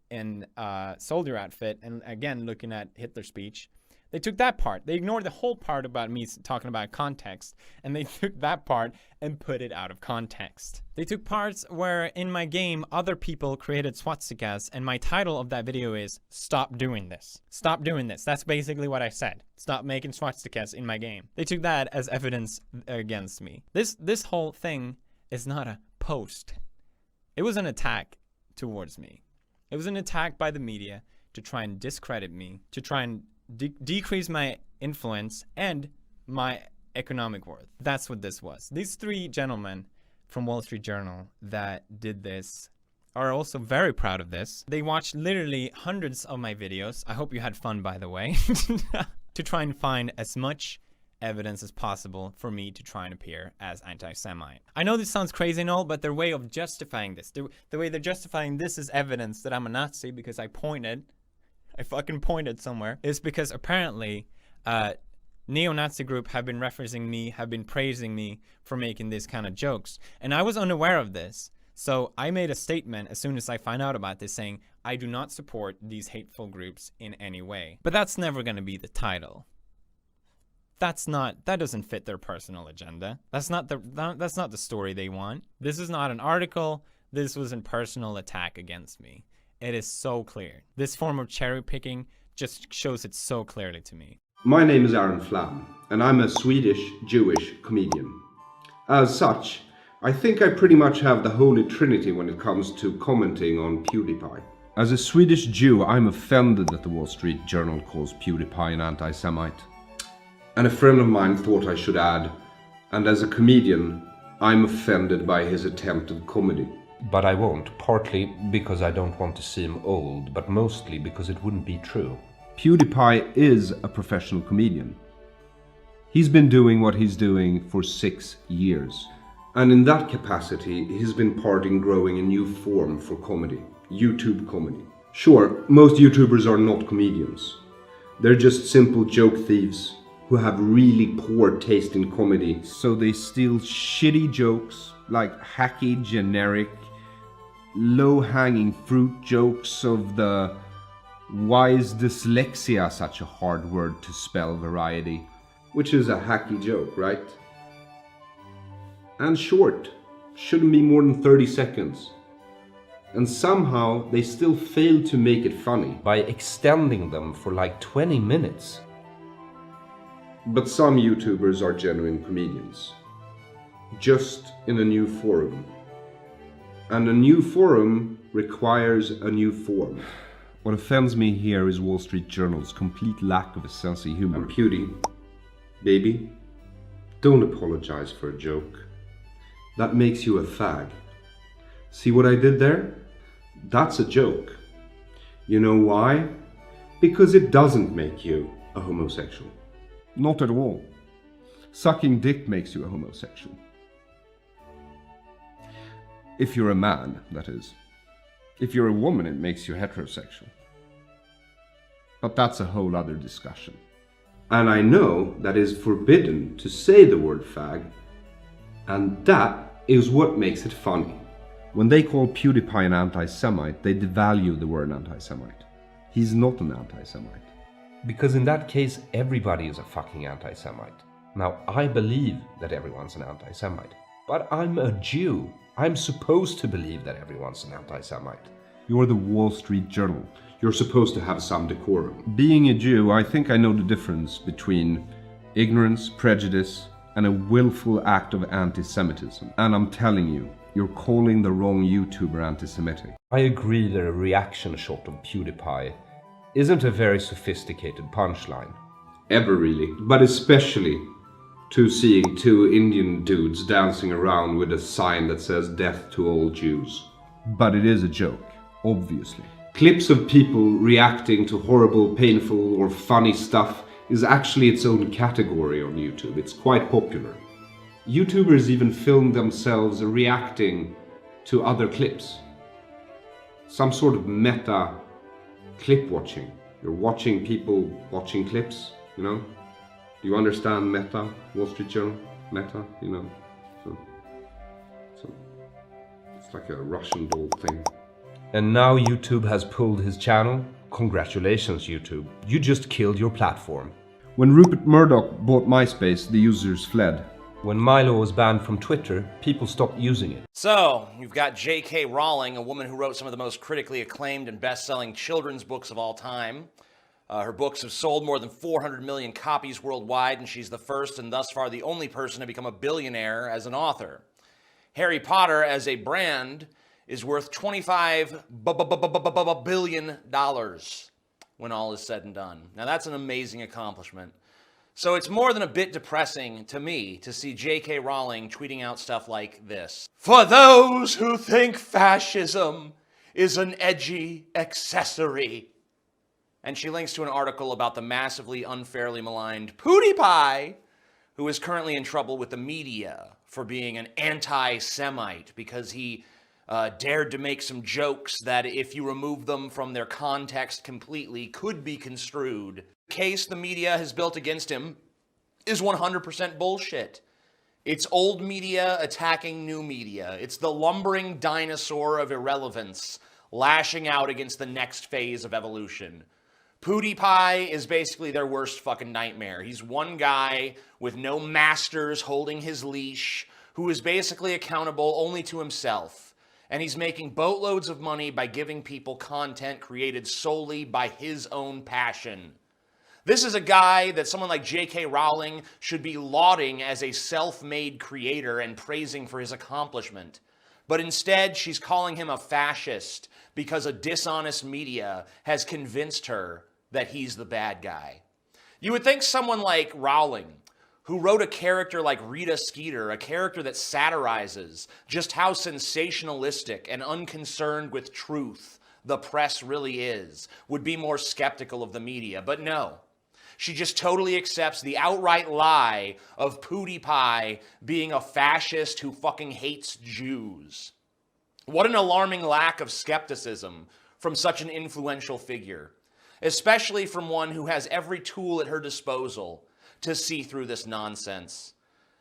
in a soldier outfit and again looking at Hitler's speech. They took that part. They ignored the whole part about me talking about context, and they took that part and put it out of context. They took parts where in my game other people created swastikas, and my title of that video is "Stop doing this." Stop doing this. That's basically what I said. Stop making swastikas in my game. They took that as evidence against me. This whole thing is not a post. It was an attack towards me. It was an attack by the media to try and discredit me, to try and decrease my influence and my economic worth. That's what this was. These 3 gentlemen from Wall Street Journal that did this are also very proud of this. They watched literally hundreds of my videos. I hope you had fun, by the way, to try and find as much evidence as possible for me to try and appear as anti-Semite. I know this sounds crazy and all, but their way of justifying this, the way they're justifying this as evidence that I'm a Nazi because I fucking pointed somewhere, is because apparently neo-Nazi group have been referencing me, have been praising me for making these kind of jokes. And I was unaware of this. So I made a statement as soon as I found out about this saying, I do not support these hateful groups in any way. But that's never going to be the title. That doesn't fit their personal agenda. That's not the story they want. This is not an article. This was a personal attack against me. It is so clear. This form of cherry picking just shows it so clearly to me. My name is Aaron Flam, and I'm a Swedish Jewish comedian. As such, I think I pretty much have the holy trinity when it comes to commenting on PewDiePie. As a Swedish Jew, I'm offended that the Wall Street Journal calls PewDiePie an anti-Semite. And a friend of mine thought I should add, and as a comedian, I'm offended by his attempted comedy. But I won't, partly because I don't want to seem old, but mostly because it wouldn't be true. PewDiePie is a professional comedian. He's been doing what he's doing for 6 years. And in that capacity, he's been part in growing a new form for comedy, YouTube comedy. Sure, most YouTubers are not comedians. They're just simple joke thieves who have really poor taste in comedy. So they steal shitty jokes, like hacky, generic, low-hanging fruit jokes of the why is dyslexia such a hard word to spell variety, which is a hacky joke, right? And short, shouldn't be more than 30 seconds. And somehow they still fail to make it funny by extending them for like 20 minutes. But some YouTubers are genuine comedians, just in a new forum. And a new forum requires a new form. What offends me here is Wall Street Journal's complete lack of a sense of humor. And Pewdie, baby, don't apologize for a joke. That makes you a fag. See what I did there? That's a joke. You know why? Because it doesn't make you a homosexual. Not at all. Sucking dick makes you a homosexual. If you're a man, that is. If you're a woman, it makes you heterosexual. But that's a whole other discussion. And I know that it's forbidden to say the word fag, and that is what makes it funny. When they call PewDiePie an anti-Semite, they devalue the word anti-Semite. He's not an anti-Semite. Because in that case, everybody is a fucking anti-Semite. Now, I believe that everyone's an anti-Semite. But I'm a Jew. I'm supposed to believe that everyone's an anti-Semite. You're the Wall Street Journal. You're supposed to have some decorum. Being a Jew, I think I know the difference between ignorance, prejudice, and a willful act of anti-Semitism. And I'm telling you, you're calling the wrong YouTuber anti-Semitic. I agree that a reaction shot of PewDiePie isn't a very sophisticated punchline. Ever really. But especially to seeing two Indian dudes dancing around with a sign that says death to all Jews. But it is a joke, obviously. Clips of people reacting to horrible, painful, or funny stuff is actually its own category on YouTube. It's quite popular. YouTubers even film themselves reacting to other clips. Some sort of meta clip watching. You're watching people watching clips, you know? Do you understand meta, Wall Street Journal? Meta, you know? So it's like a Russian doll thing. And now YouTube has pulled his channel. Congratulations, YouTube. You just killed your platform. When Rupert Murdoch bought MySpace, the users fled. When Milo was banned from Twitter, people stopped using it. So, you've got J.K. Rowling, a woman who wrote some of the most critically acclaimed and best-selling children's books of all time. Her books have sold more than 400 million copies worldwide, and she's the first and thus far the only person to become a billionaire as an author. Harry Potter, as a brand, is worth $25 billion when all is said and done. Now, that's an amazing accomplishment. So it's more than a bit depressing to me to see J.K. Rowling tweeting out stuff like this. For those who think fascism is an edgy accessory. And she links to an article about the massively unfairly maligned PewDiePie, who is currently in trouble with the media for being an anti-Semite because he dared to make some jokes that, if you remove them from their context completely, could be construed. The case the media has built against him is 100% bullshit. It's old media attacking new media. It's the lumbering dinosaur of irrelevance lashing out against the next phase of evolution. PewDiePie is basically their worst fucking nightmare. He's one guy with no masters holding his leash, who is basically accountable only to himself. And he's making boatloads of money by giving people content created solely by his own passion. This is a guy that someone like J.K. Rowling should be lauding as a self-made creator and praising for his accomplishment. But instead, she's calling him a fascist because a dishonest media has convinced her that he's the bad guy. You would think someone like Rowling, who wrote a character like Rita Skeeter, a character that satirizes just how sensationalistic and unconcerned with truth the press really is, would be more skeptical of the media. But no, she just totally accepts the outright lie of PewDiePie being a fascist who fucking hates Jews. What an alarming lack of skepticism from such an influential figure, especially from one who has every tool at her disposal to see through this nonsense.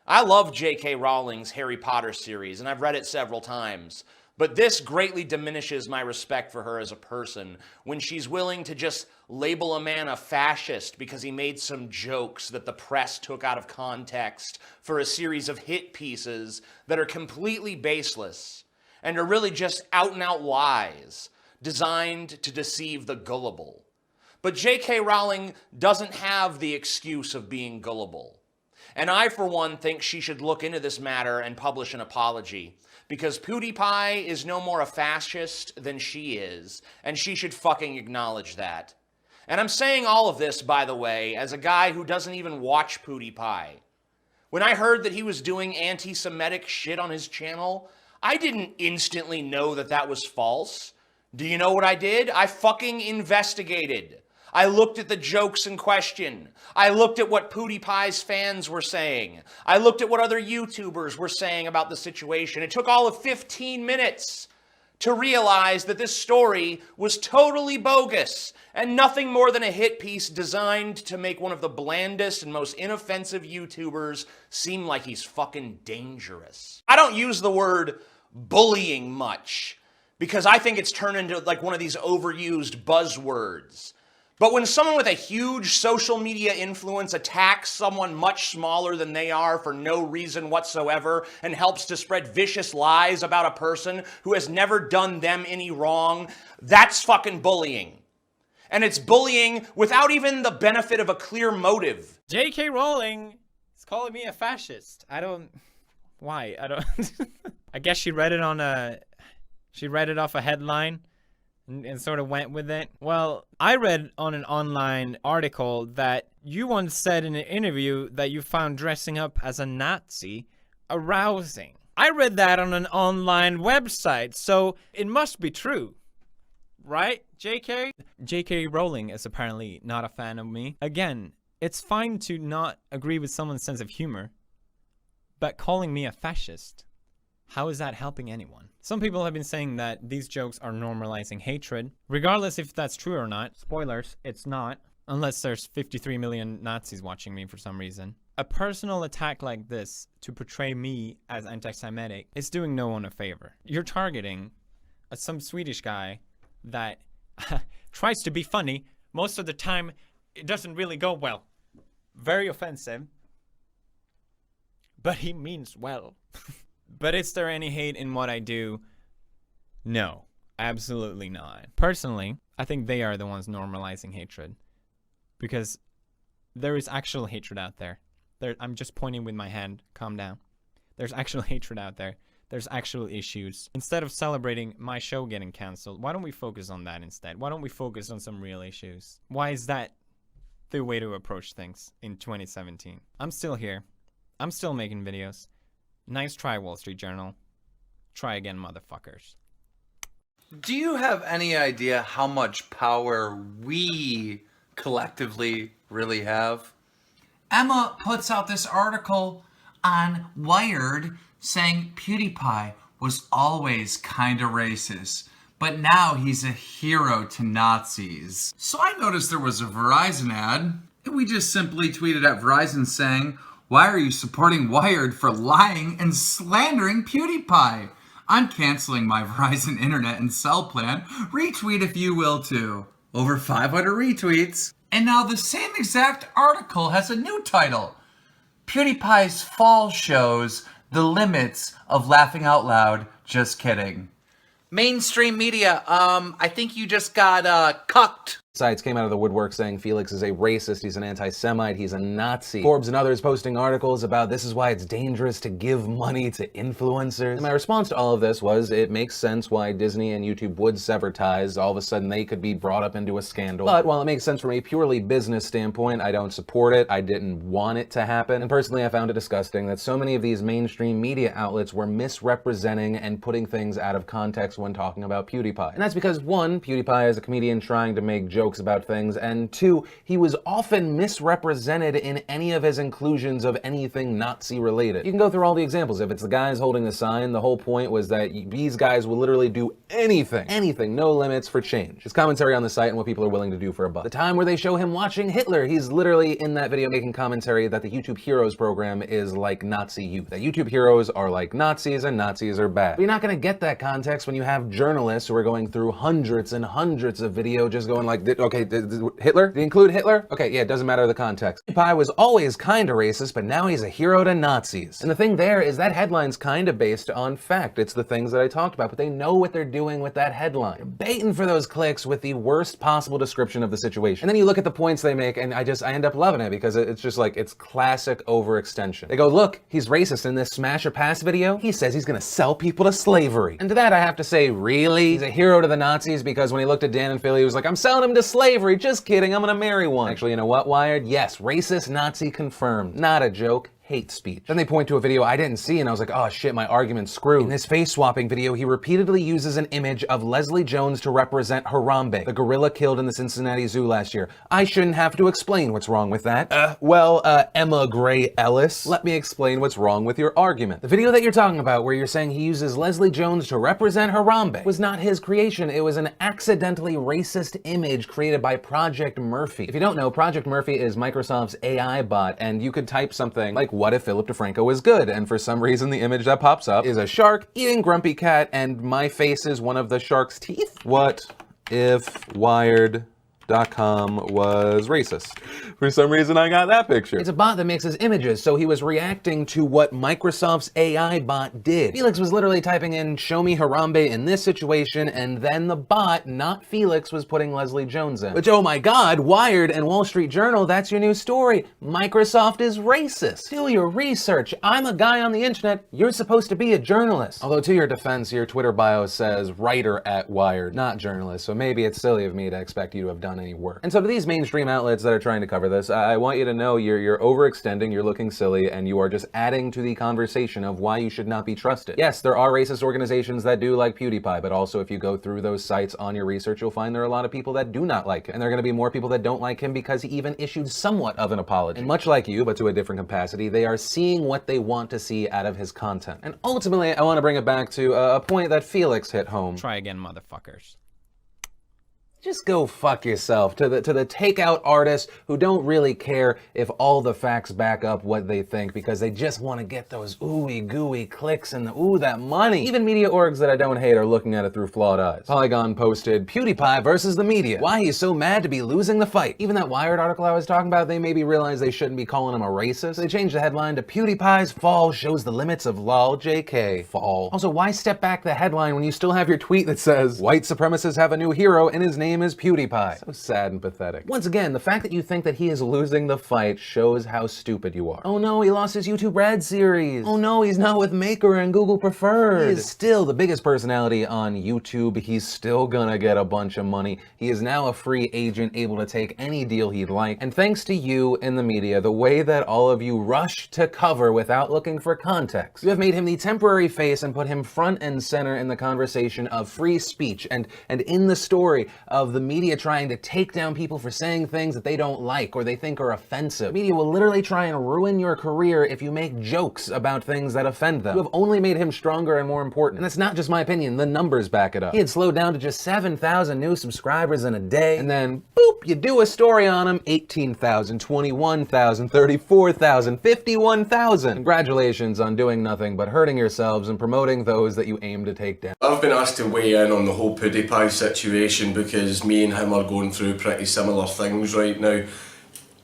I love J.K. Rowling's Harry Potter series, and I've read it several times, but this greatly diminishes my respect for her as a person when she's willing to just label a man a fascist because he made some jokes that the press took out of context for a series of hit pieces that are completely baseless and are really just out-and-out lies designed to deceive the gullible. But J.K. Rowling doesn't have the excuse of being gullible. And I, for one, think she should look into this matter and publish an apology. Because PewDiePie is no more a fascist than she is, and she should fucking acknowledge that. And I'm saying all of this, by the way, as a guy who doesn't even watch PewDiePie. When I heard that he was doing anti-Semitic shit on his channel, I didn't instantly know that that was false. Do you know what I did? I fucking investigated. I looked at the jokes in question. I looked at what PewDiePie's fans were saying. I looked at what other YouTubers were saying about the situation. It took all of 15 minutes to realize that this story was totally bogus and nothing more than a hit piece designed to make one of the blandest and most inoffensive YouTubers seem like he's fucking dangerous. I don't use the word bullying much because I think it's turned into like one of these overused buzzwords. But when someone with a huge social media influence attacks someone much smaller than they are for no reason whatsoever and helps to spread vicious lies about a person who has never done them any wrong, that's fucking bullying. And it's bullying without even the benefit of a clear motive. J.K. Rowling is calling me a fascist. Why? I guess she read it off a headline. And sort of went with it. Well, I read on an online article that you once said in an interview that you found dressing up as a Nazi arousing. I read that on an online website, so it must be true. Right, JK? JK Rowling is apparently not a fan of me. Again, it's fine to not agree with someone's sense of humor, but calling me a fascist, how is that helping anyone? Some people have been saying that these jokes are normalizing hatred. Regardless if that's true or not, spoilers, it's not. Unless there's 53 million Nazis watching me for some reason. A personal attack like this to portray me as anti-Semitic is doing no one a favor. You're targeting some Swedish guy that tries to be funny. Most of the time, it doesn't really go well. Very offensive. But he means well. But is there any hate in what I do? No, absolutely not. Personally, I think they are the ones normalizing hatred. Because there is actual hatred out there. I'm just pointing with my hand. Calm down. There's actual hatred out there. There's actual issues. Instead of celebrating my show getting canceled, why don't we focus on that instead? Why don't we focus on some real issues? Why is that the way to approach things in 2017? I'm still here. I'm still making videos. Nice try, Wall Street Journal. Try again, motherfuckers. Do you have any idea how much power we collectively really have? Emma puts out this article on Wired saying PewDiePie was always kinda racist, but now he's a hero to Nazis. So I noticed there was a Verizon ad, and we just simply tweeted at Verizon saying, "Why are you supporting Wired for lying and slandering PewDiePie? I'm canceling my Verizon internet and cell plan. Retweet if you will too." Over 500 retweets. And now the same exact article has a new title. PewDiePie's fall shows the limits of laughing out loud. Just kidding. Mainstream media, I think you just got, cucked. Sites came out of the woodwork saying Felix is a racist, he's an anti-Semite, he's a Nazi. Forbes and others posting articles about this is why it's dangerous to give money to influencers. And my response to all of this was it makes sense why Disney and YouTube would sever ties. All of a sudden they could be brought up into a scandal. But while it makes sense from a purely business standpoint, I don't support it. I didn't want it to happen. And personally, I found it disgusting that so many of these mainstream media outlets were misrepresenting and putting things out of context when talking about PewDiePie. And that's because, one, PewDiePie is a comedian trying to make jokes about things, and two, he was often misrepresented in any of his inclusions of anything Nazi related. You can go through all the examples. If it's the guys holding the sign, the whole point was that these guys will literally do anything, no limits for change. His commentary on the site and what people are willing to do for a buck. The time where they show him watching Hitler, he's literally in that video making commentary that the YouTube Heroes program is like Nazi youth. That YouTube Heroes are like Nazis and Nazis are bad. But you're not gonna get that context when you have journalists who are going through hundreds and hundreds of video just going like, Okay, Hitler? Did he include Hitler? Okay, yeah, it doesn't matter the context. PewDiePie was always kinda racist, but now he's a hero to Nazis. And the thing there is that headline's kinda based on fact. It's the things that I talked about, but they know what they're doing with that headline. They're baiting for those clicks with the worst possible description of the situation. And then you look at the points they make, and I end up loving it because it's just like, it's classic overextension. They go, look, he's racist in this smash or pass video. He says he's gonna sell people to slavery. And to that I have to say, really? He's a hero to the Nazis because when he looked at Dan and Philly, he was like, I'm selling him to slavery. Just kidding, I'm gonna marry one. Actually, you know what, Wired? Yes, racist Nazi confirmed. Not a joke. Hate speech. Then they point to a video I didn't see and I was like, oh shit, my argument's screwed. In this face swapping video, he repeatedly uses an image of Leslie Jones to represent Harambe, the gorilla killed in the Cincinnati Zoo last year. I shouldn't have to explain what's wrong with that. Emma Gray Ellis, let me explain what's wrong with your argument. The video that you're talking about where you're saying he uses Leslie Jones to represent Harambe was not his creation. It was an accidentally racist image created by Project Murphy. If you don't know, Project Murphy is Microsoft's AI bot, and you could type something like, what if Philip DeFranco was good? And for some reason, the image that pops up is a shark eating Grumpy Cat, and my face is one of the shark's teeth. What if Wired.com was racist? For some reason, I got that picture. It's a bot that mixes images, so he was reacting to what Microsoft's AI bot did. Felix was literally typing in, show me Harambe in this situation, and then the bot, not Felix, was putting Leslie Jones in. Which, oh my god, Wired and Wall Street Journal, that's your new story. Microsoft is racist. Do your research. I'm a guy on the internet. You're supposed to be a journalist. Although to your defense, your Twitter bio says writer at Wired, not journalist, so maybe it's silly of me to expect you to have done any work. And so to these mainstream outlets that are trying to cover this, I want you to know you're overextending, you're looking silly, and you are just adding to the conversation of why you should not be trusted. Yes, there are racist organizations that do like PewDiePie, but also if you go through those sites on your research, you'll find there are a lot of people that do not like him. And there are going to be more people that don't like him because he even issued somewhat of an apology. And much like you, but to a different capacity, they are seeing what they want to see out of his content. And ultimately, I want to bring it back to a point that Felix hit home. Try again, motherfuckers. Just go fuck yourself. To the takeout artists who don't really care if all the facts back up what they think because they just want to get those ooey gooey clicks and that money. Even media orgs that I don't hate are looking at it through flawed eyes. Polygon posted, PewDiePie versus the media. Why he's so mad to be losing the fight. Even that Wired article I was talking about, they maybe realized they shouldn't be calling him a racist. They changed the headline to PewDiePie's fall shows the limits of lol JK. Fall. Also, why step back the headline when you still have your tweet that says, white supremacists have a new hero and his name is PewDiePie. So sad and pathetic. Once again, the fact that you think that he is losing the fight shows how stupid you are. Oh no, he lost his YouTube Red series. Oh no, he's not with Maker and Google Preferred. He is still the biggest personality on YouTube. He's still gonna get a bunch of money. He is now a free agent, able to take any deal he'd like. And thanks to you in the media, the way that all of you rush to cover without looking for context, you have made him the temporary face and put him front and center in the conversation of free speech and in the story of the media trying to take down people for saying things that they don't like or they think are offensive. Media will literally try and ruin your career if you make jokes about things that offend them. You have only made him stronger and more important. And that's not just my opinion, the numbers back it up. He had slowed down to just 7,000 new subscribers in a day, and then boop, you do a story on him, 18,000, 21,000, 34,000, 51,000. Congratulations on doing nothing but hurting yourselves and promoting those that you aim to take down. I've been asked to weigh in on the whole PewDiePie situation because me and him are going through pretty similar things right now.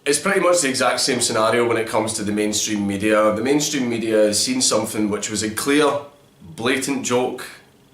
It's pretty much the exact same scenario when it comes to the mainstream media. The mainstream media has seen something which was a clear, blatant joke.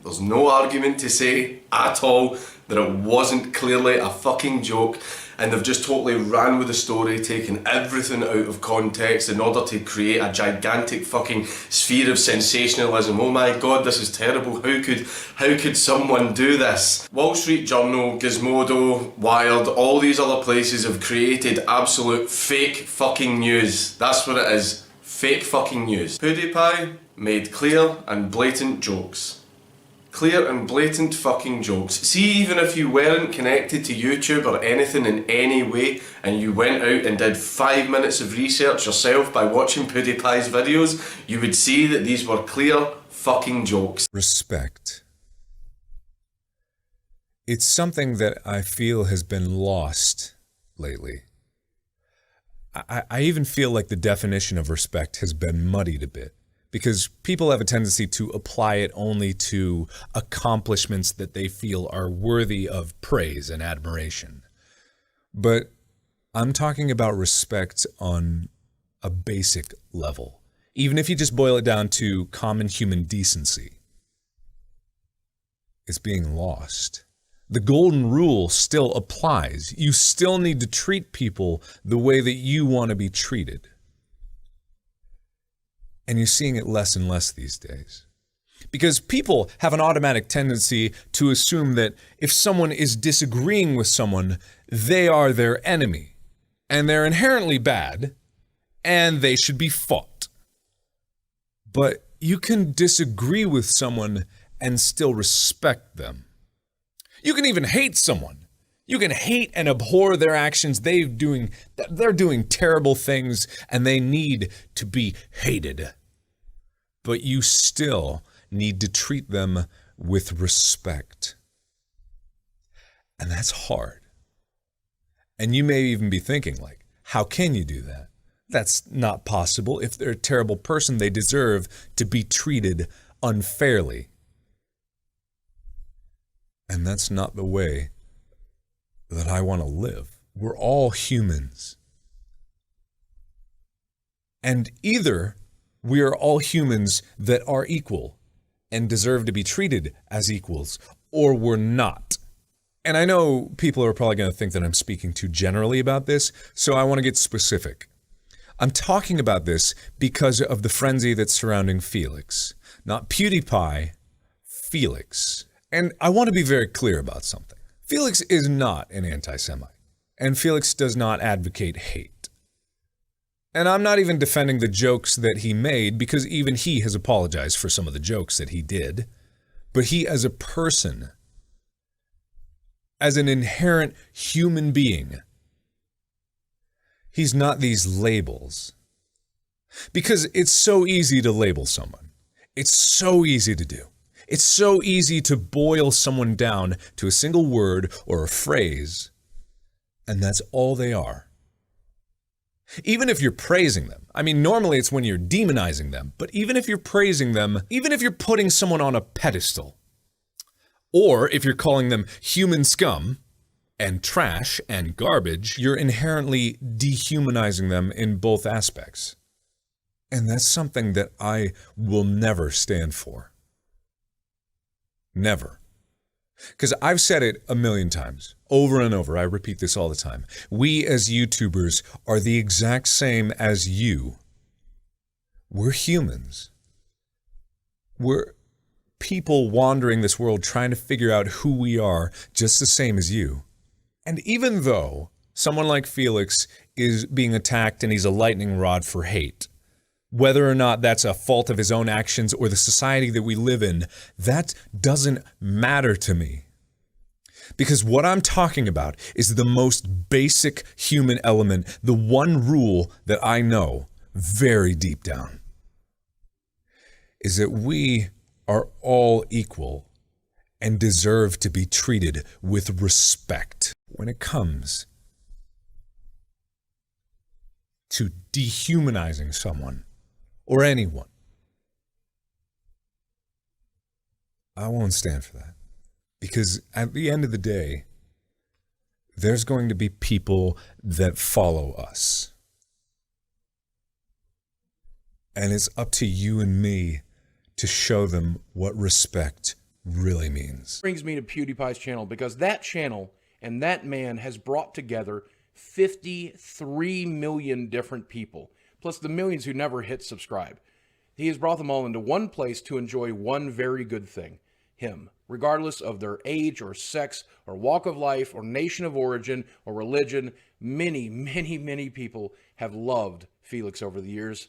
There's no argument to say at all that it wasn't clearly a fucking joke, and they've just totally ran with the story, taking everything out of context in order to create a gigantic fucking sphere of sensationalism. Oh my god, this is terrible. How could someone do this? Wall Street Journal, Gizmodo, Wired, all these other places have created absolute fake fucking news. That's what it is. Fake fucking news. PewDiePie made clear and blatant jokes. Clear and blatant fucking jokes. See, even if you weren't connected to YouTube or anything in any way, and you went out and did 5 minutes of research yourself by watching PewDiePie's videos, you would see that these were clear fucking jokes. Respect. It's something that I feel has been lost lately. I even feel like the definition of respect has been muddied a bit, because people have a tendency to apply it only to accomplishments that they feel are worthy of praise and admiration. But I'm talking about respect on a basic level, even if you just boil it down to common human decency. It's being lost. The golden rule still applies. You still need to treat people the way that you want to be treated. And you're seeing it less and less these days. Because people have an automatic tendency to assume that if someone is disagreeing with someone, they are their enemy. And they're inherently bad, and they should be fought. But you can disagree with someone and still respect them. You can even hate someone. You can hate and abhor their actions. They're doing terrible things, and they need to be hated. But you still need to treat them with respect. And that's hard. And you may even be thinking, like, how can you do that? That's not possible. If they're a terrible person, they deserve to be treated unfairly. And that's not the way that I want to live. We're all humans. And either we are all humans that are equal and deserve to be treated as equals, or we're not. And I know people are probably going to think that I'm speaking too generally about this, so I want to get specific. I'm talking about this because of the frenzy that's surrounding Felix. Not PewDiePie, Felix. And I want to be very clear about something. Felix is not an anti-Semite, and Felix does not advocate hate. And I'm not even defending the jokes that he made, because even he has apologized for some of the jokes that he did. But he, as a person, as an inherent human being, he's not these labels. Because it's so easy to label someone. It's so easy to do. It's so easy to boil someone down to a single word or a phrase, and that's all they are. Even if you're praising them, I mean, normally it's when you're demonizing them, but even if you're praising them, even if you're putting someone on a pedestal, or if you're calling them human scum and trash and garbage, you're inherently dehumanizing them in both aspects. And that's something that I will never stand for. Never. Because I've said it a million times, over and over. I repeat this all the time. We as YouTubers are the exact same as you. We're humans. We're people wandering this world trying to figure out who we are, just the same as you. And even though someone like Felix is being attacked and he's a lightning rod for hate, whether or not that's a fault of his own actions or the society that we live in, that doesn't matter to me. Because what I'm talking about is the most basic human element, the one rule that I know very deep down, is that we are all equal and deserve to be treated with respect. When it comes to dehumanizing someone, or anyone, I won't stand for that. Because at the end of the day, there's going to be people that follow us. And it's up to you and me to show them what respect really means. Brings me to PewDiePie's channel, because that channel and that man has brought together 53 million different people, plus the millions who never hit subscribe. He has brought them all into one place to enjoy one very good thing, him, regardless of their age or sex or walk of life or nation of origin or religion. Many, many, many people have loved Felix over the years,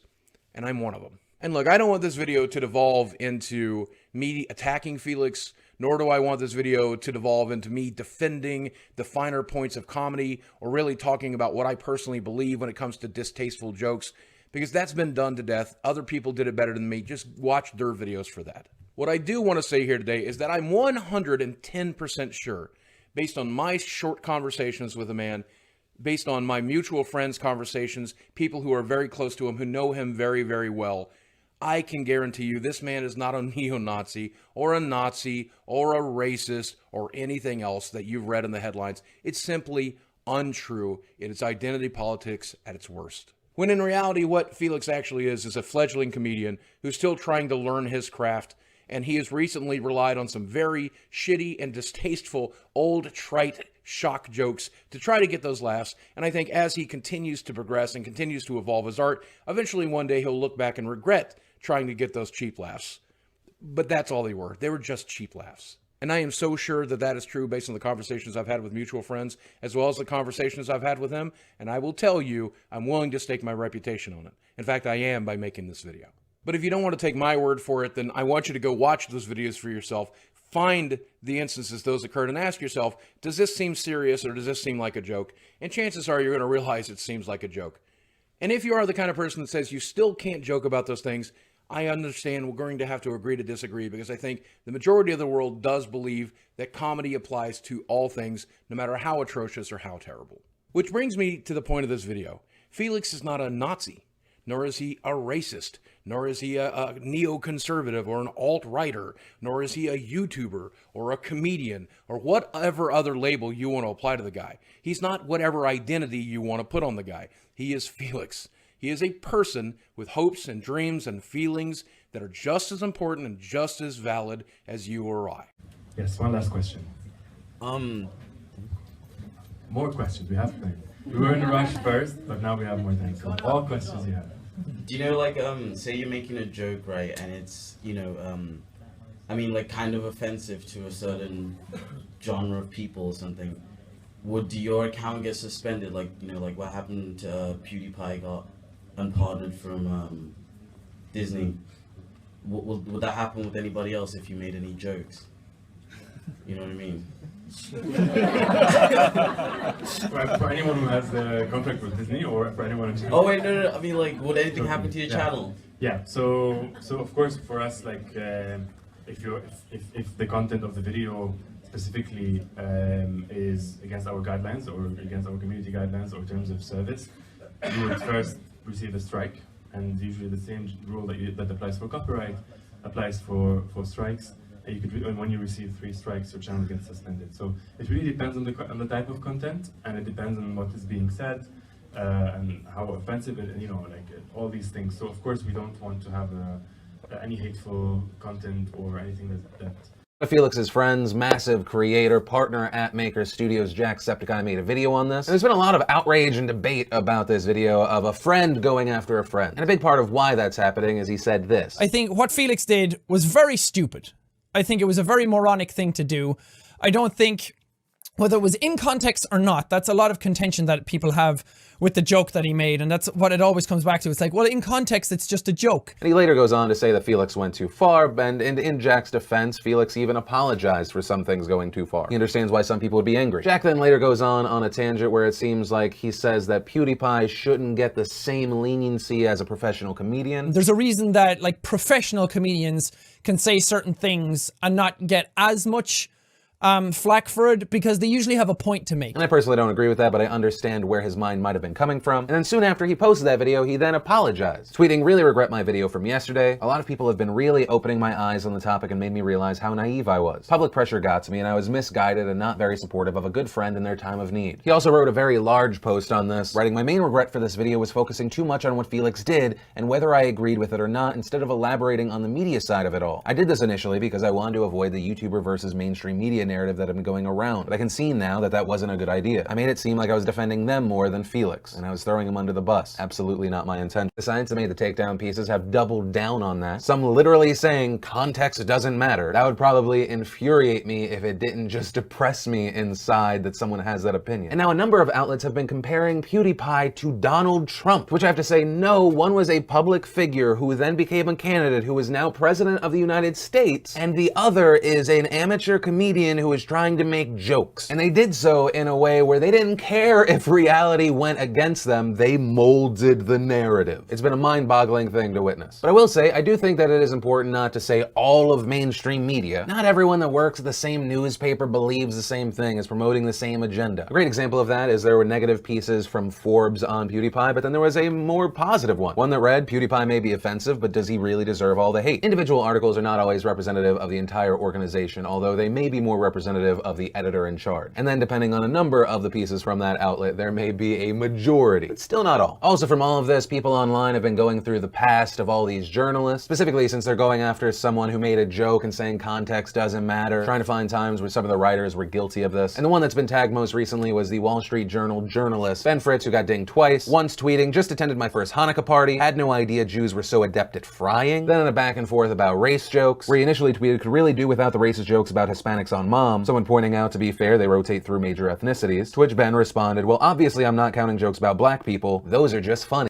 and I'm one of them. And look, I don't want this video to devolve into me attacking Felix, nor do I want this video to devolve into me defending the finer points of comedy or really talking about what I personally believe when it comes to distasteful jokes, because that's been done to death. Other people did it better than me. Just watch their videos for that. What I do want to say here today is that I'm 110% sure, based on my short conversations with a man, based on my mutual friends' conversations, people who are very close to him, who know him very, very well, I can guarantee you this man is not a neo-Nazi or a Nazi or a racist or anything else that you've read in the headlines. It's simply untrue. It is identity politics at its worst. When in reality, what Felix actually is a fledgling comedian who's still trying to learn his craft, and he has recently relied on some very shitty and distasteful old trite shock jokes to try to get those laughs. And I think as he continues to progress and continues to evolve his art, eventually one day he'll look back and regret trying to get those cheap laughs. But that's all they were. They were just cheap laughs. And I am so sure that that is true based on the conversations I've had with mutual friends, as well as the conversations I've had with him. And I will tell you, I'm willing to stake my reputation on it. In fact, I am by making this video. But if you don't want to take my word for it, then I want you to go watch those videos for yourself. Find the instances those occurred and ask yourself, does this seem serious or does this seem like a joke? And chances are you're going to realize it seems like a joke. And if you are the kind of person that says you still can't joke about those things, I understand we're going to have to agree to disagree, because I think the majority of the world does believe that comedy applies to all things, no matter how atrocious or how terrible. Which brings me to the point of this video. Felix is not a Nazi, nor is he a racist, nor is he a neoconservative or an alt-righter, nor is he a YouTuber or a comedian or whatever other label you want to apply to the guy. He's not whatever identity you want to put on the guy. He is Felix. He is a person with hopes and dreams and feelings that are just as important and just as valid as you or I. Yes, one last question. More questions, we have plenty. We were in a rush first, but now we have more things. So all questions you have. Do you know, like, say you're making a joke, right, and it's, you know, I mean, like, kind of offensive to a certain genre of people or something. Would your account get suspended, like, you know, like what happened to PewDiePie got unpardoned from Disney? Would that happen with anybody else if you made any jokes? You know what I mean? For anyone who has a contract with Disney, or for anyone who... Oh wait, no, I mean, like, would anything happen to your channel? Yeah, so of course for us, like, if the content of the video specifically is against our guidelines or against our community guidelines or terms of service, you would first receive a strike, and usually the same rule that applies for copyright applies for strikes. You could, when you receive 3 strikes, your channel gets suspended. So it really depends on the type of content, and it depends on what is being said and how offensive it, you know, like all these things. So of course we don't want to have any hateful content or anything that Felix's friends, massive creator, partner at Maker Studios, Jacksepticeye, made a video on this. And there's been a lot of outrage and debate about this video of a friend going after a friend. And a big part of why that's happening is he said this. I think what Felix did was very stupid. I think it was a very moronic thing to do. I don't think, whether it was in context or not, that's a lot of contention that people have with the joke that he made, and that's what it always comes back to. It's like, well, in context, it's just a joke. And he later goes on to say that Felix went too far, and in Jack's defense, Felix even apologized for some things going too far. He understands why some people would be angry. Jack then later goes on a tangent where it seems like he says that PewDiePie shouldn't get the same leniency as a professional comedian. There's a reason that, like, professional comedians can say certain things and not get as much flack for it, because they usually have a point to make. And I personally don't agree with that, but I understand where his mind might have been coming from. And then soon after he posted that video, he then apologized, tweeting, "Really regret my video from yesterday. A lot of people have been really opening my eyes on the topic and made me realize how naive I was. Public pressure got to me and I was misguided and not very supportive of a good friend in their time of need." He also wrote a very large post on this, writing, "My main regret for this video was focusing too much on what Felix did and whether I agreed with it or not, instead of elaborating on the media side of it all. I did this initially because I wanted to avoid the YouTuber versus mainstream media narrative that had been going around, but I can see now that that wasn't a good idea. I made it seem like I was defending them more than Felix, and I was throwing him under the bus. Absolutely not my intent." The science that made the takedown pieces have doubled down on that, some literally saying context doesn't matter. That would probably infuriate me if it didn't just depress me inside that someone has that opinion. And now a number of outlets have been comparing PewDiePie to Donald Trump, which I have to say, no, one was a public figure who then became a candidate who is now president of the United States, and the other is an amateur comedian who is trying to make jokes. And they did so in a way where they didn't care if reality went against them, they molded the narrative. It's been a mind-boggling thing to witness. But I will say, I do think that it is important not to say all of mainstream media. Not everyone that works at the same newspaper believes the same thing, is promoting the same agenda. A great example of that is there were negative pieces from Forbes on PewDiePie, but then there was a more positive one that read, "PewDiePie may be offensive, but does he really deserve all the hate?" Individual articles are not always representative of the entire organization, although they may be more representative of the editor in charge. And then depending on a number of the pieces from that outlet, there may be a majority, but still not all. Also from all of this, people online have been going through the past of all these journalists, specifically since they're going after someone who made a joke and saying context doesn't matter, trying to find times where some of the writers were guilty of this. And the one that's been tagged most recently was the Wall Street Journal journalist Ben Fritz, who got dinged twice. Once tweeting, just attended my first Hanukkah party, had no idea Jews were so adept at frying. Then in a back and forth about race jokes, where he initially tweeted could really do without the racist jokes about Hispanics on Mom, someone pointing out, to be fair, they rotate through major ethnicities, to which Ben responded, well, obviously I'm not counting jokes about black people, those are just funny.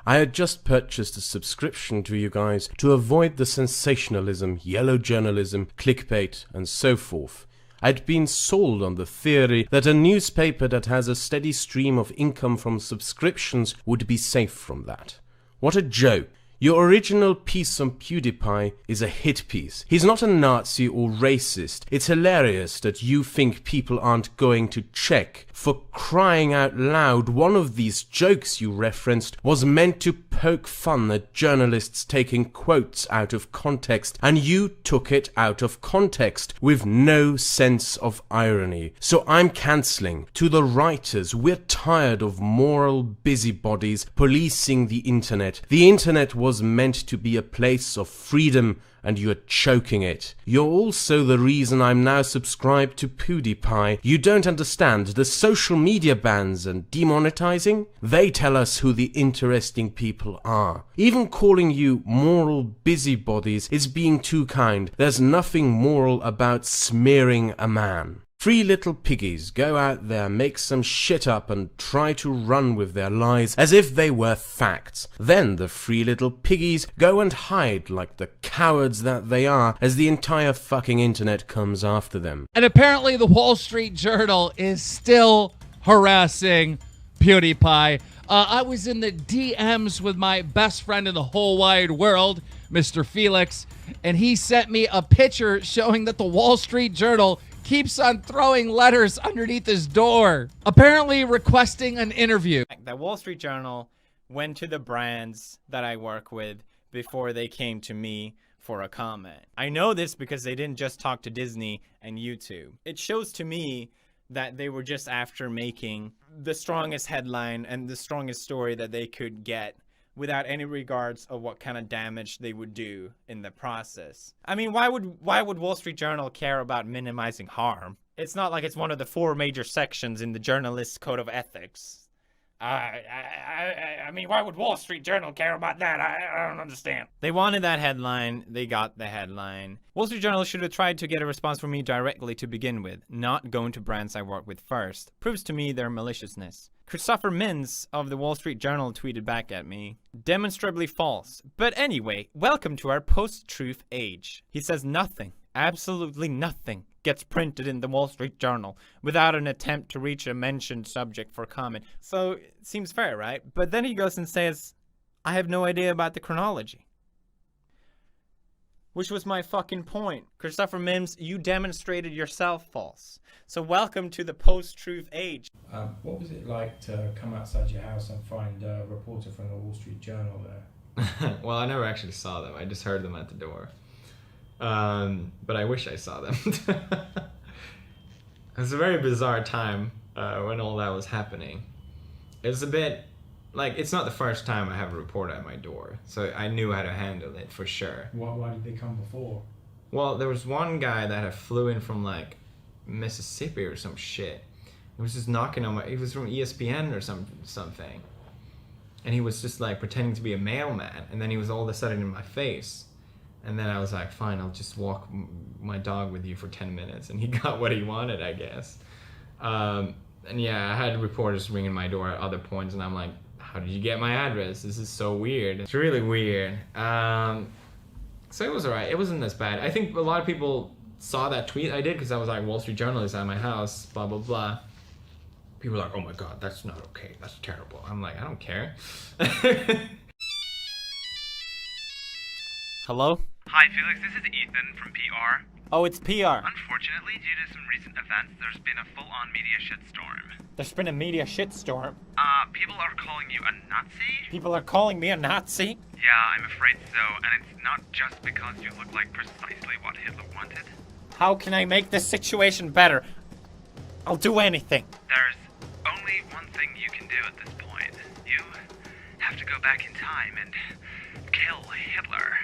I had just purchased a subscription to you guys to avoid the sensationalism, yellow journalism, clickbait, and so forth. I'd been sold on the theory that a newspaper that has a steady stream of income from subscriptions would be safe from that. What a joke. Your original piece on PewDiePie is a hit piece. He's not a Nazi or racist. It's hilarious that you think people aren't going to check. For crying out loud, one of these jokes you referenced was meant to poke fun at journalists taking quotes out of context, and you took it out of context with no sense of irony. So I'm cancelling. To the writers, we're tired of moral busybodies policing the internet. The internet was meant to be a place of freedom, and you're choking it. You're also the reason I'm now subscribed to PewDiePie. You don't understand the social media bans and demonetizing? They tell us who the interesting people are. Even calling you moral busybodies is being too kind. There's nothing moral about smearing a man. Free little piggies go out there, make some shit up and try to run with their lies as if they were facts. Then the free little piggies go and hide like the cowards that they are as the entire fucking internet comes after them. And apparently the Wall Street Journal is still harassing PewDiePie. I was in the DMs with my best friend in the whole wide world, Mr. Felix, and he sent me a picture showing that the Wall Street Journal keeps on throwing letters underneath his door, apparently requesting an interview. The Wall Street Journal went to the brands that I work with before they came to me for a comment. I know this because they didn't just talk to Disney and YouTube. It shows to me that they were just after making the strongest headline and the strongest story that they could get without any regards of what kind of damage they would do in the process. I mean, why would Wall Street Journal care about minimizing harm? It's not like it's one of the 4 major sections in the journalist's code of ethics. I mean, why would Wall Street Journal care about that? I don't understand. They wanted that headline. They got the headline. Wall Street Journal should have tried to get a response from me directly to begin with, not going to brands I work with first. Proves to me their maliciousness. Christopher Mintz of the Wall Street Journal tweeted back at me, demonstrably false. But anyway, welcome to our post-truth age. He says nothing, absolutely nothing, gets printed in the Wall Street Journal without an attempt to reach a mentioned subject for comment. So it seems fair, right? But then he goes and says, I have no idea about the chronology. Which was my fucking point. Christopher Mims, you demonstrated yourself false. So welcome to the post-truth age. What was it like to come outside your house and find a reporter from the Wall Street Journal there? Well, I never actually saw them. I just heard them at the door. But I wish I saw them. It was a very bizarre time when all that was happening. It was a bit like, it's not the first time I have a reporter at my door, so I knew how to handle it for sure. Why did they come before? Well, there was one guy that had flew in from like Mississippi or some shit. He was just knocking on my, he was from ESPN or something. And he was just like pretending to be a mailman, and then he was all of a sudden in my face. And then I was like, fine, I'll just walk my dog with you for 10 minutes. And he got what he wanted, I guess. And yeah, I had reporters ringing my door at other points, and I'm like, how did you get my address? This is so weird. It's really weird. So it was alright. It wasn't as bad. I think a lot of people saw that tweet I did because I was like, Wall Street Journal is at my house, blah, blah, blah. People were like, oh my God, that's not okay. That's terrible. I'm like, I don't care. Hello? Hi, Felix. This is Ethan from PR. Oh, it's PR. Unfortunately, due to some recent events, there's been a full-on media shitstorm. There's been a media shitstorm. People are calling you a Nazi? People are calling me a Nazi? Yeah, I'm afraid so, and it's not just because you look like precisely what Hitler wanted. How can I make this situation better? I'll do anything. There's only one thing you can do at this point. You have to go back in time and kill Hitler.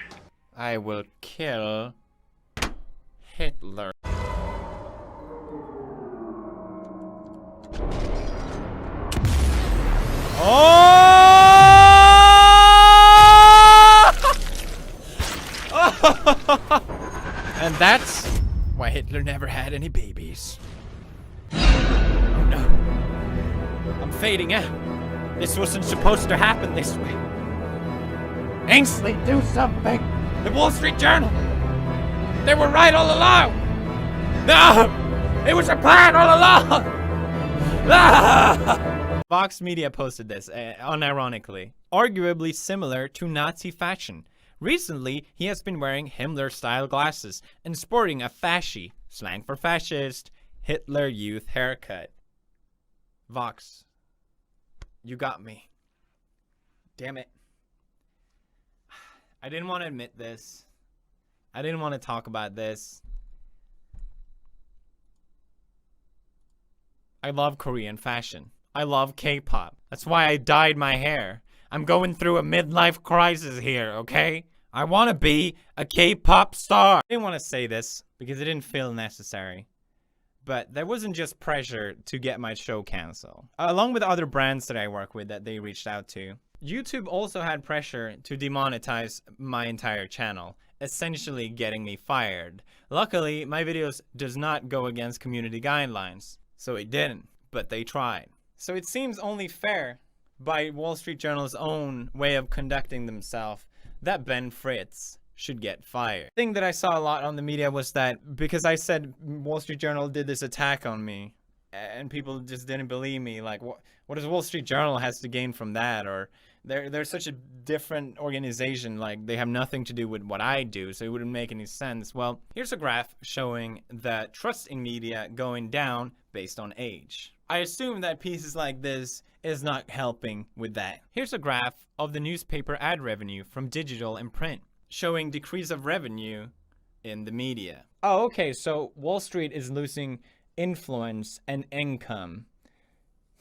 I will kill Hitler. And that's why Hitler never had any babies. Oh no. I'm fading out. This wasn't supposed to happen this way. Ainsley, do something! The Wall Street Journal! They were right all along! No! It was a plan all along! Ah! Vox Media posted this, unironically. Arguably similar to Nazi fashion. Recently, he has been wearing Himmler-style glasses and sporting a fasci, slang for fascist, Hitler Youth haircut. Vox, you got me. Damn it. I didn't want to admit this. I didn't want to talk about this. I love Korean fashion. I love K-pop. That's why I dyed my hair. I'm going through a midlife crisis here, okay? I want to be a K-pop star. I didn't want to say this because it didn't feel necessary. But there wasn't just pressure to get my show canceled. Along with other brands that I work with that they reached out to. YouTube also had pressure to demonetize my entire channel, essentially getting me fired. Luckily, my videos does not go against community guidelines, so it didn't, but they tried. So it seems only fair, by Wall Street Journal's own way of conducting themselves, that Ben Fritz should get fired. The thing that I saw a lot on the media was that because I said Wall Street Journal did this attack on me, and people just didn't believe me, like what does Wall Street Journal has to gain from that? Or they're such a different organization, like they have nothing to do with what I do, so it wouldn't make any sense. Well, here's a graph showing the trust in media going down based on age. I assume that pieces like this is not helping with that. Here's a graph of the newspaper ad revenue from digital and print, showing decrease of revenue in the media. Oh, okay, so Wall Street is losing influence and income.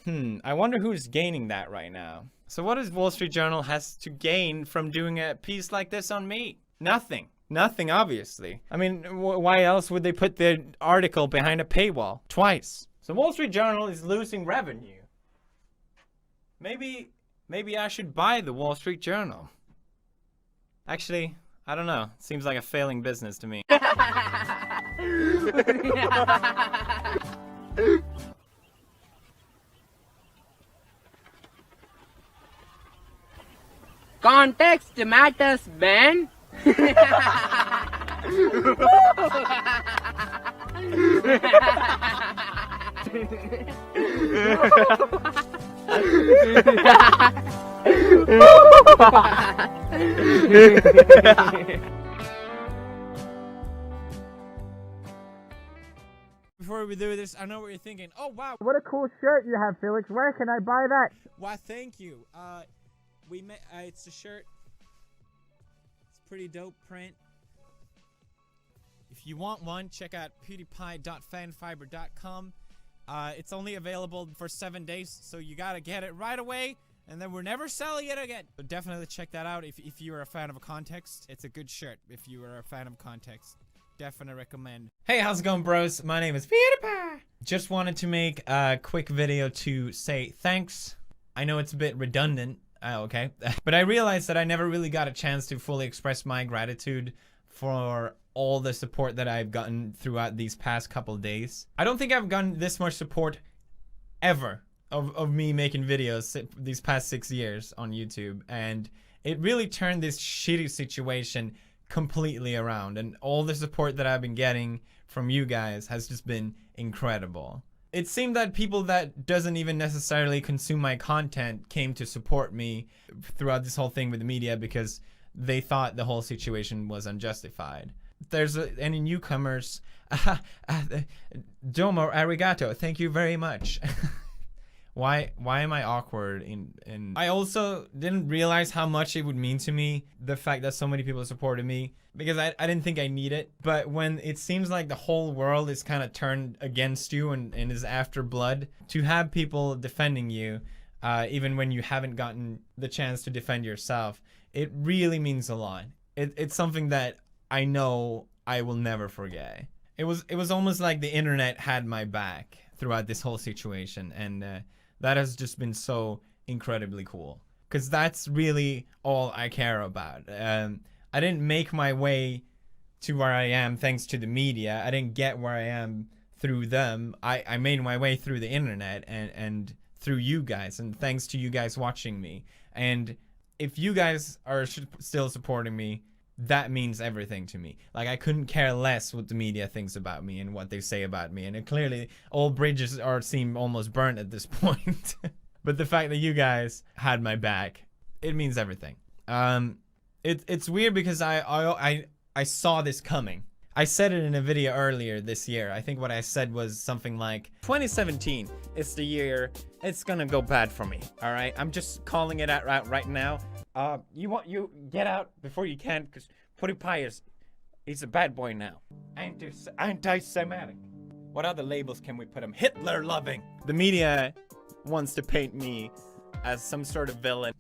I wonder who's gaining that right now. So what does Wall Street Journal has to gain from doing a piece like this on me? Nothing. Nothing, obviously. I mean, why else would they put their article behind a paywall twice? So Wall Street Journal is losing revenue. Maybe I should buy the Wall Street Journal. Actually, I don't know. Seems like a failing business to me. Context matters, man. Before we do this, I know what you're thinking. Oh wow, What a cool shirt you have, Felix. Where can I buy that? why thank you. It's a shirt. It's pretty dope print. If you want one, check out pewdiepie.fanfiber.com. It's only available for 7 days, so you gotta get it right away, and then we're never selling it again. But definitely check that out if you're a fan of context. It's a good shirt if you are a fan of context. Definitely recommend. Hey, how's it going, bros? My name is PewDiePie. Just wanted to make a quick video to say thanks. I know it's a bit redundant, okay? But I realized that I never really got a chance to fully express my gratitude for all the support that I've gotten throughout these past couple days. I don't think I've gotten this much support ever of me making videos these past 6 years on YouTube, and it really turned this shitty situation completely around, and all the support that I've been getting from you guys has just been incredible. It seemed that people that doesn't even necessarily consume my content came to support me throughout this whole thing with the media because they thought the whole situation was unjustified. If there's any newcomers, domo arigato, thank you very much. Why am I awkward in I also didn't realize how much it would mean to me, the fact that so many people supported me, because I didn't think I need it. But when it seems like the whole world is kind of turned against you and is after blood, to have people defending you, even when you haven't gotten the chance to defend yourself, it really means a lot. It's something that I know I will never forget. It was almost like the internet had my back throughout this whole situation, and that has just been so incredibly cool, because that's really all I care about. I didn't make my way to where I am thanks to the media. I didn't get where I am through them. I made my way through the internet and through you guys, and thanks to you guys watching me. And if you guys are still supporting me, that means everything to me. Like, I couldn't care less what the media thinks about me and what they say about me. And it clearly, all bridges seem almost burnt at this point. But the fact that you guys had my back, it means everything. It's weird because I saw this coming. I said it in a video earlier this year. I think what I said was something like, 2017 is the year it's gonna go bad for me, all right? I'm just calling it out right now. You get out before you can, because PewDiePie he's a bad boy now. Anti-Semitic. What other labels can we put him? Hitler-loving. The media wants to paint me as some sort of villain.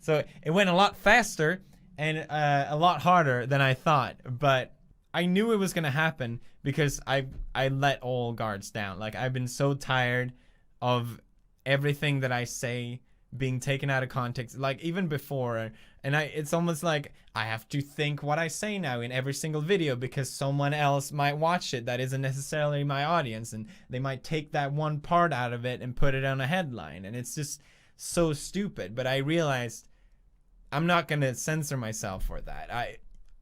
So it went a lot faster and a lot harder than I thought, but I knew it was gonna happen because I let all guards down. Like, I've been so tired of everything that I say being taken out of context, like even before, and it's almost like I have to think what I say now in every single video because someone else might watch it that isn't necessarily my audience, and they might take that one part out of it and put it on a headline, and it's just so stupid. But I realized I'm not gonna censor myself for that.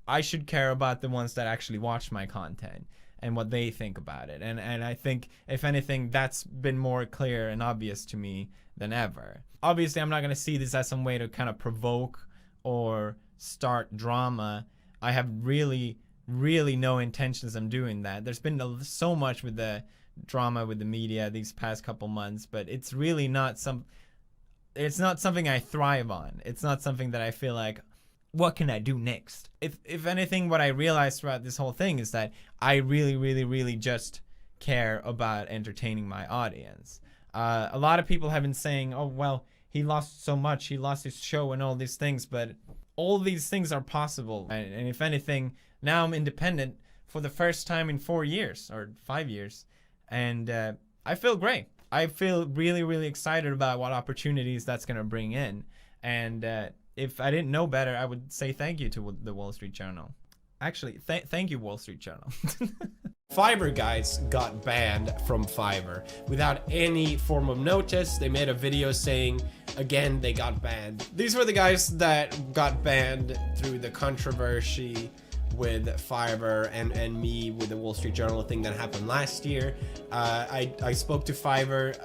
I should care about the ones that actually watch my content and what they think about it, and I think, if anything, that's been more clear and obvious to me than ever. Obviously, I'm not going to see this as some way to kind of provoke or start drama. I have really no intentions of doing that. There's been so much with the drama with the media these past couple months, but it's really not it's not something I thrive on. It's not something that I feel like, what can I do next? If anything, what I realized throughout this whole thing is that I really just care about entertaining my audience. A lot of people have been saying, oh, well, he lost so much, he lost his show and all these things, but all these things are possible. And if anything, now I'm independent for the first time in 4 years or 5 years. And I feel great. I feel really excited about what opportunities that's going to bring in. And if I didn't know better, I would say thank you to the Wall Street Journal. Actually, thank you, Wall Street Journal. Fiverr guys got banned from Fiverr without any form of notice. They made a video saying, again, they got banned. These were the guys that got banned through the controversy with Fiverr and me with the Wall Street Journal thing that happened last year. I spoke to Fiverr.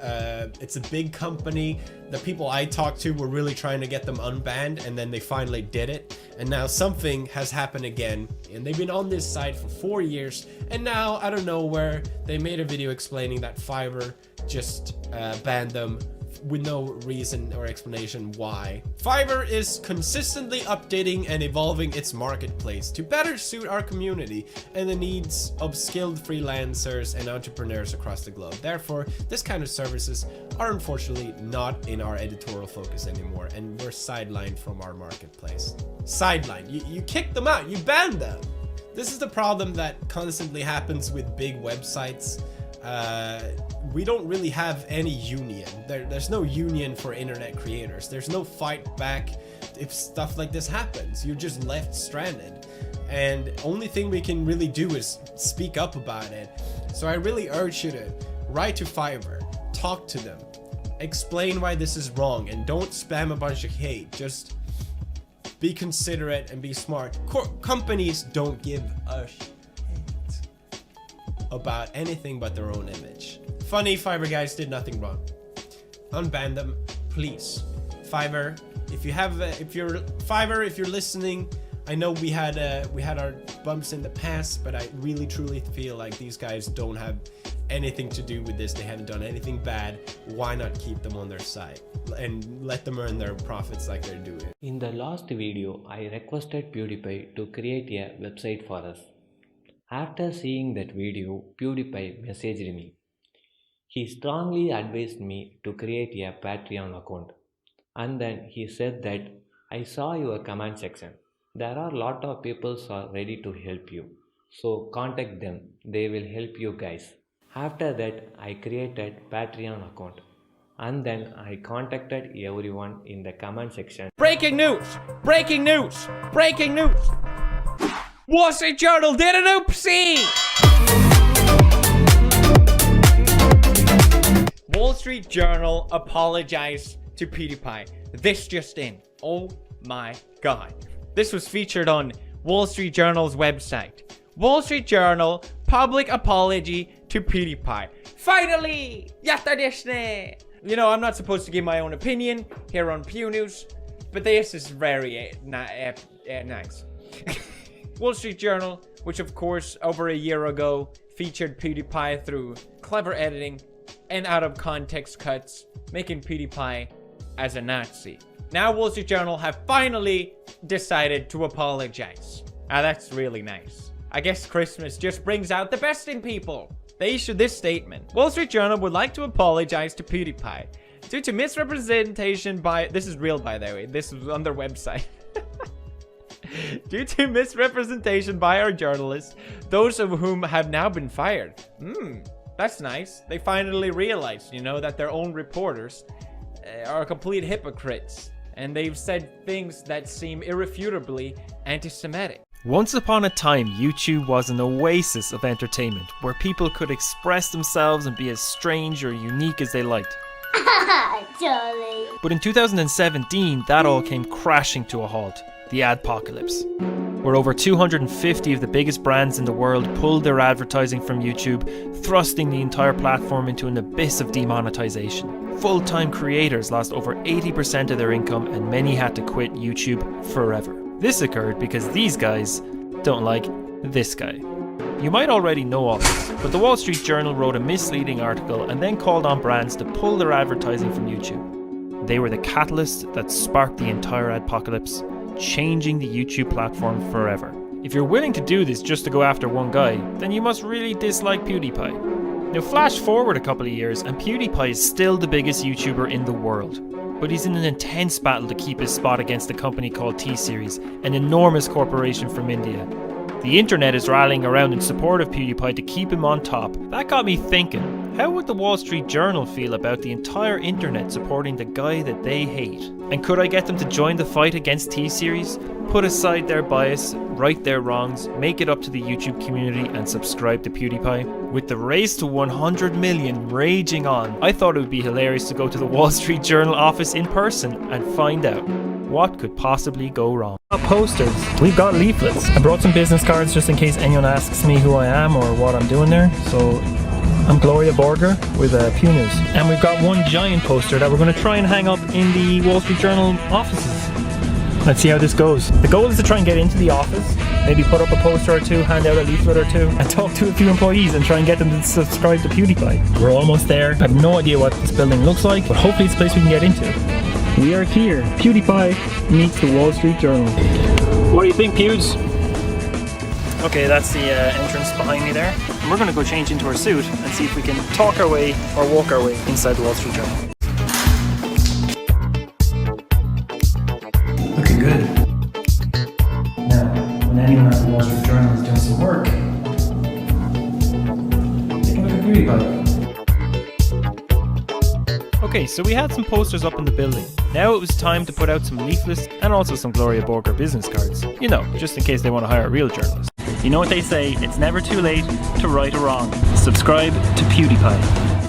It's a big company. The people I talked to were really trying to get them unbanned, and then they finally did it. And now something has happened again, and they've been on this site for 4 years, and now out of nowhere they made a video explaining that Fiverr just banned them with no reason or explanation why. Fiverr is consistently updating and evolving its marketplace to better suit our community and the needs of skilled freelancers and entrepreneurs across the globe. Therefore, this kind of services are unfortunately not in our editorial focus anymore, and we're sidelined from our marketplace. Sidelined. You kicked them out. You banned them. This is the problem that constantly happens with big websites. We don't really have any union. There's no union for internet creators. There's no fight back if stuff like this happens. You're just left stranded. And only thing we can really do is speak up about it. So I really urge you to write to Fiverr, talk to them, explain why this is wrong, and don't spam a bunch of hate. Just be considerate and be smart. Companies don't give a shit about anything but their own image. Funny, Fiverr guys did nothing wrong. Unban them, please. Fiverr, if you're listening, I know we had our bumps in the past, but I really truly feel like these guys don't have anything to do with this. They haven't done anything bad. Why not keep them on their side and let them earn their profits like they're doing? In the last video, I requested PewDiePie to create a website for us. After seeing that video, PewDiePie messaged me. He strongly advised me to create a Patreon account. And then he said that, I saw your comment section. There are a lot of people who are ready to help you. So contact them. They will help you guys. After that, I created Patreon account. And then I contacted everyone in the comment section. Breaking news! Breaking news! Breaking news! Wall Street Journal did an oopsie! Wall Street Journal apologized to PewDiePie. This just in. Oh my god. This was featured on Wall Street Journal's website. Wall Street Journal, public apology to PewDiePie. Finally! Yatta deshne! You know, I'm not supposed to give my own opinion here on Pew News, but this is very nice. Wall Street Journal, which of course over a year ago featured PewDiePie through clever editing and out of context cuts, making PewDiePie as a Nazi. Now Wall Street Journal have finally decided to apologize. That's really nice. I guess Christmas just brings out the best in people. They issued this statement. Wall Street Journal would like to apologize to PewDiePie due to misrepresentation by... This is real, by the way. This is on their website. Due to misrepresentation by our journalists, those of whom have now been fired. That's nice. They finally realized, you know, that their own reporters are complete hypocrites. And they've said things that seem irrefutably anti-Semitic. Once upon a time, YouTube was an oasis of entertainment where people could express themselves and be as strange or unique as they liked. Jolly. But in 2017, that all came crashing to a halt. The Adpocalypse, where over 250 of the biggest brands in the world pulled their advertising from YouTube, thrusting the entire platform into an abyss of demonetization. Full-time creators lost over 80% of their income and many had to quit YouTube forever. This occurred because these guys don't like this guy. You might already know all this, but the Wall Street Journal wrote a misleading article and then called on brands to pull their advertising from YouTube. They were the catalyst that sparked the entire Adpocalypse, changing the YouTube platform forever. If you're willing to do this just to go after one guy, then you must really dislike PewDiePie. Now flash forward a couple of years and PewDiePie is still the biggest YouTuber in the world. But he's in an intense battle to keep his spot against a company called T-Series, an enormous corporation from India. The internet is rallying around in support of PewDiePie to keep him on top. That got me thinking, how would the Wall Street Journal feel about the entire internet supporting the guy that they hate? And could I get them to join the fight against T-Series? Put aside their bias, right their wrongs, make it up to the YouTube community and subscribe to PewDiePie? With the race to 100 million raging on, I thought it would be hilarious to go to the Wall Street Journal office in person and find out what could possibly go wrong. Posters. We've got leaflets. I brought some business cards just in case anyone asks me who I am or what I'm doing there. So I'm Gloria Borger with Pew News. And we've got one giant poster that we're going to try and hang up in the Wall Street Journal offices. Let's see how this goes. The goal is to try and get into the office, maybe put up a poster or two, hand out a leaflet or two, and talk to a few employees and try and get them to subscribe to PewDiePie. We're almost there. I have no idea what this building looks like, but hopefully it's a place we can get into. We are here. PewDiePie meets the Wall Street Journal. What do you think, Pews? Okay, that's the entrance behind me there. And we're going to go change into our suit and see if we can talk our way or walk our way inside the Wall Street Journal. Looking good. Now, when anyone at the Wall Street Journal is doing some work, they can look at PewDiePie. Okay, so we had some posters up in the building. Now it was time to put out some leaflets and also some Gloria Borger business cards. You know, just in case they want to hire a real journalist. You know what they say, it's never too late to right a wrong. Subscribe to PewDiePie.